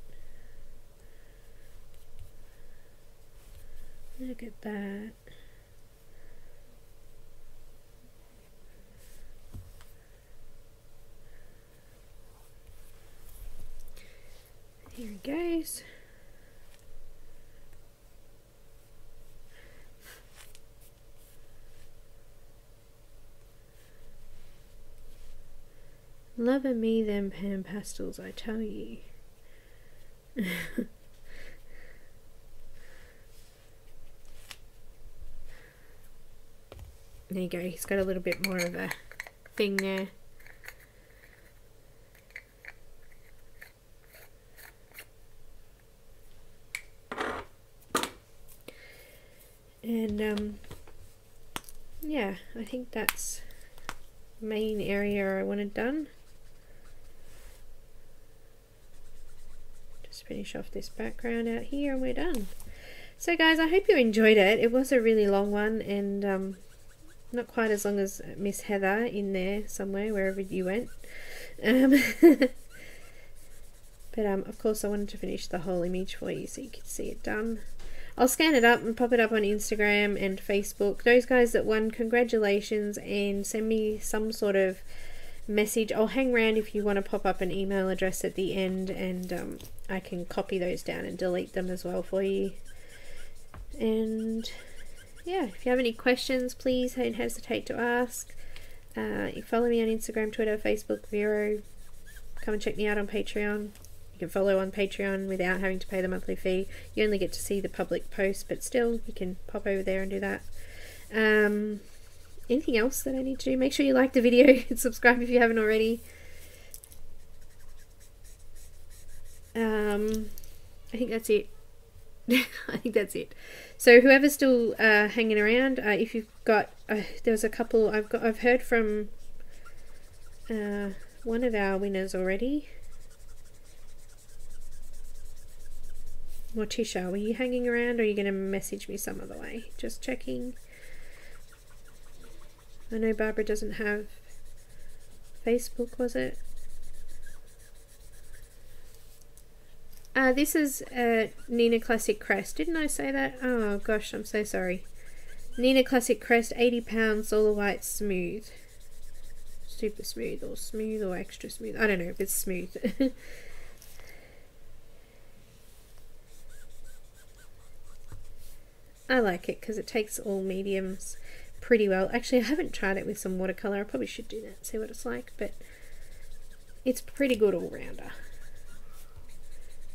Look at that. Here it goes. Loving me them pan pastels, I tell you. There you go, he's got a little bit more of a thing there. And yeah, I think that's the main area I wanted done. Just finish off this background out here and we're done. So guys, I hope you enjoyed it. It was a really long one, and not quite as long as Miss Heather in there somewhere, wherever you went. But of course I wanted to finish the whole image for you so you could see it done. I'll scan it up and pop it up on Instagram and Facebook. Those guys that won, congratulations, and send me some sort of message. I'll hang around if you want to pop up an email address at the end, and I can copy those down and delete them as well for you. And yeah, if you have any questions, please don't hesitate to ask. You follow me on Instagram, Twitter, Facebook, Vero. Come and check me out on Patreon. You can follow on Patreon without having to pay the monthly fee. You only get to see the public post, but still you can pop over there and do that. Anything else that I need to do? Make sure you like the video and subscribe if you haven't already. I think that's it. I think that's it. So whoever's still hanging around, if you've got, there's a couple I've heard from one of our winners already. Morticia, were you hanging around, or are you going to message me some other way? Just checking. I know Barbara doesn't have Facebook, was it? This is Nina Classic Crest. Didn't I say that? Oh gosh, I'm so sorry. Nina Classic Crest, 80 pounds, all the white smooth. Super smooth or extra smooth. I don't know if it's smooth. I like it because it takes all mediums pretty well. Actually, I haven't tried it with some watercolour. I probably should do that, see what it's like, but it's pretty good all-rounder.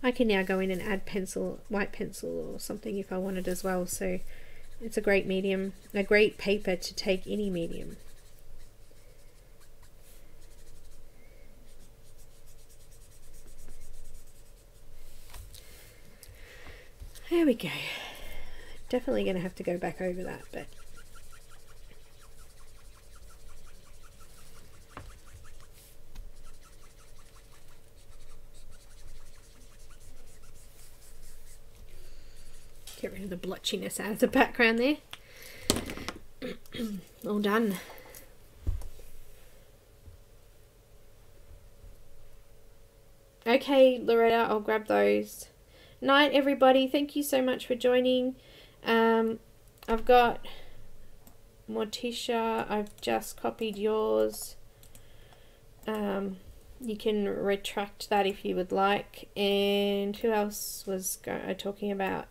I can now go in and add pencil, white pencil or something if I wanted as well, so it's a great medium, a great paper to take any medium. There we go. Definitely going to have to go back over that, but get rid of the blotchiness out of the background there. All done. Okay, Loretta, I'll grab those. Night, everybody. Thank you so much for joining. I've got Morticia. I've just copied yours. You can retract that if you would like. And who else was talking about?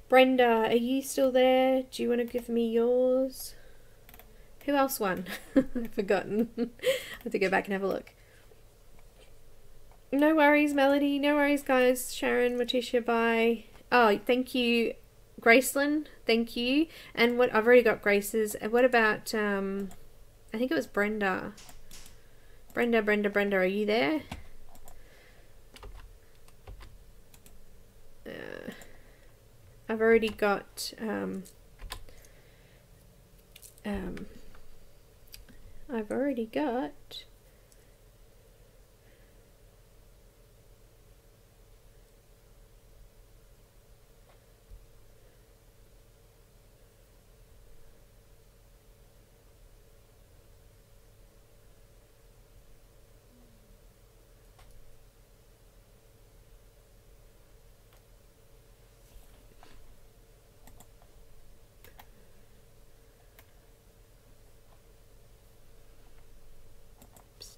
Brenda, are you still there? Do you want to give me yours? Who else won? I've forgotten. I have to go back and have a look. No worries, Melody. No worries, guys. Sharon, Morticia, bye. Oh, thank you, Gracelyn. Thank you. And what I've already got Grace's. What about I think it was Brenda. Brenda, are you there? I've already got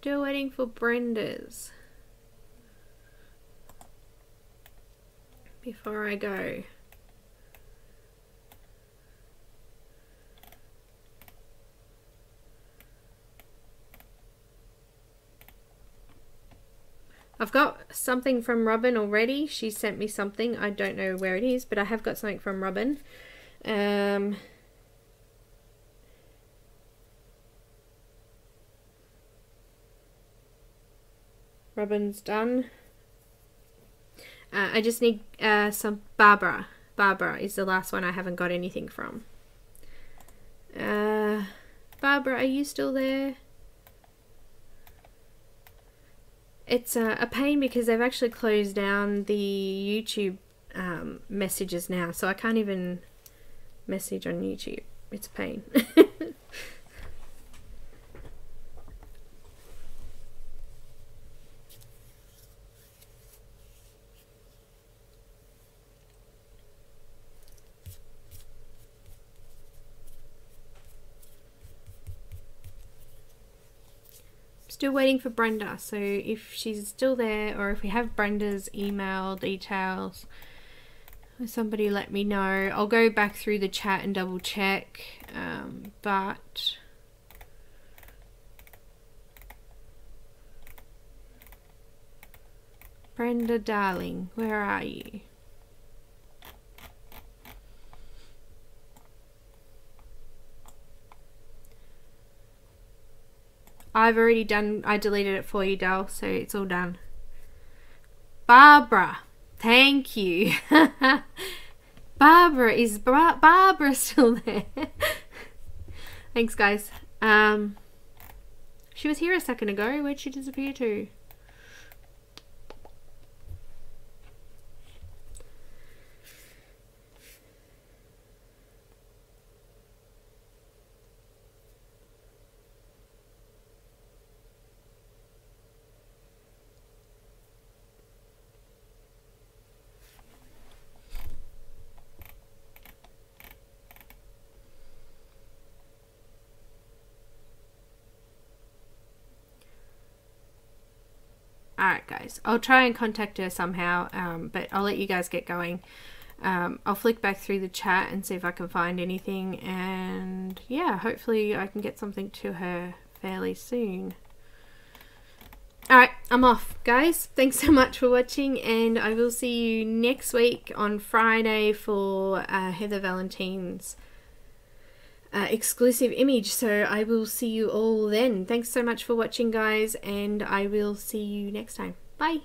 still waiting for Brenda's before I go. I've got something from Robin already. She sent me something. I don't know where it is, but I have got something from Robin. Robin's done. I just need some Barbara. Barbara is the last one I haven't got anything from. Barbara, are you still there? It's a pain because they've actually closed down the YouTube messages now, so I can't even message on YouTube. It's a pain. Still waiting for Brenda, so if she's still there or if we have Brenda's email details, somebody let me know. I'll go back through the chat and double check, but Brenda darling, where are you? I've already done, I deleted it for you, Del, so it's all done. Barbara, thank you. Barbara, is Barbara still there? Thanks, guys. She was here a second ago. Where'd she disappear to? Alright guys, I'll try and contact her somehow, but I'll let you guys get going. I'll flick back through the chat and see if I can find anything, and yeah, hopefully I can get something to her fairly soon. Alright, I'm off guys. Thanks so much for watching, and I will see you next week on Friday for Heather Valentine's exclusive image. So I will see you all then. Thanks so much for watching guys, and I will see you next time. Bye.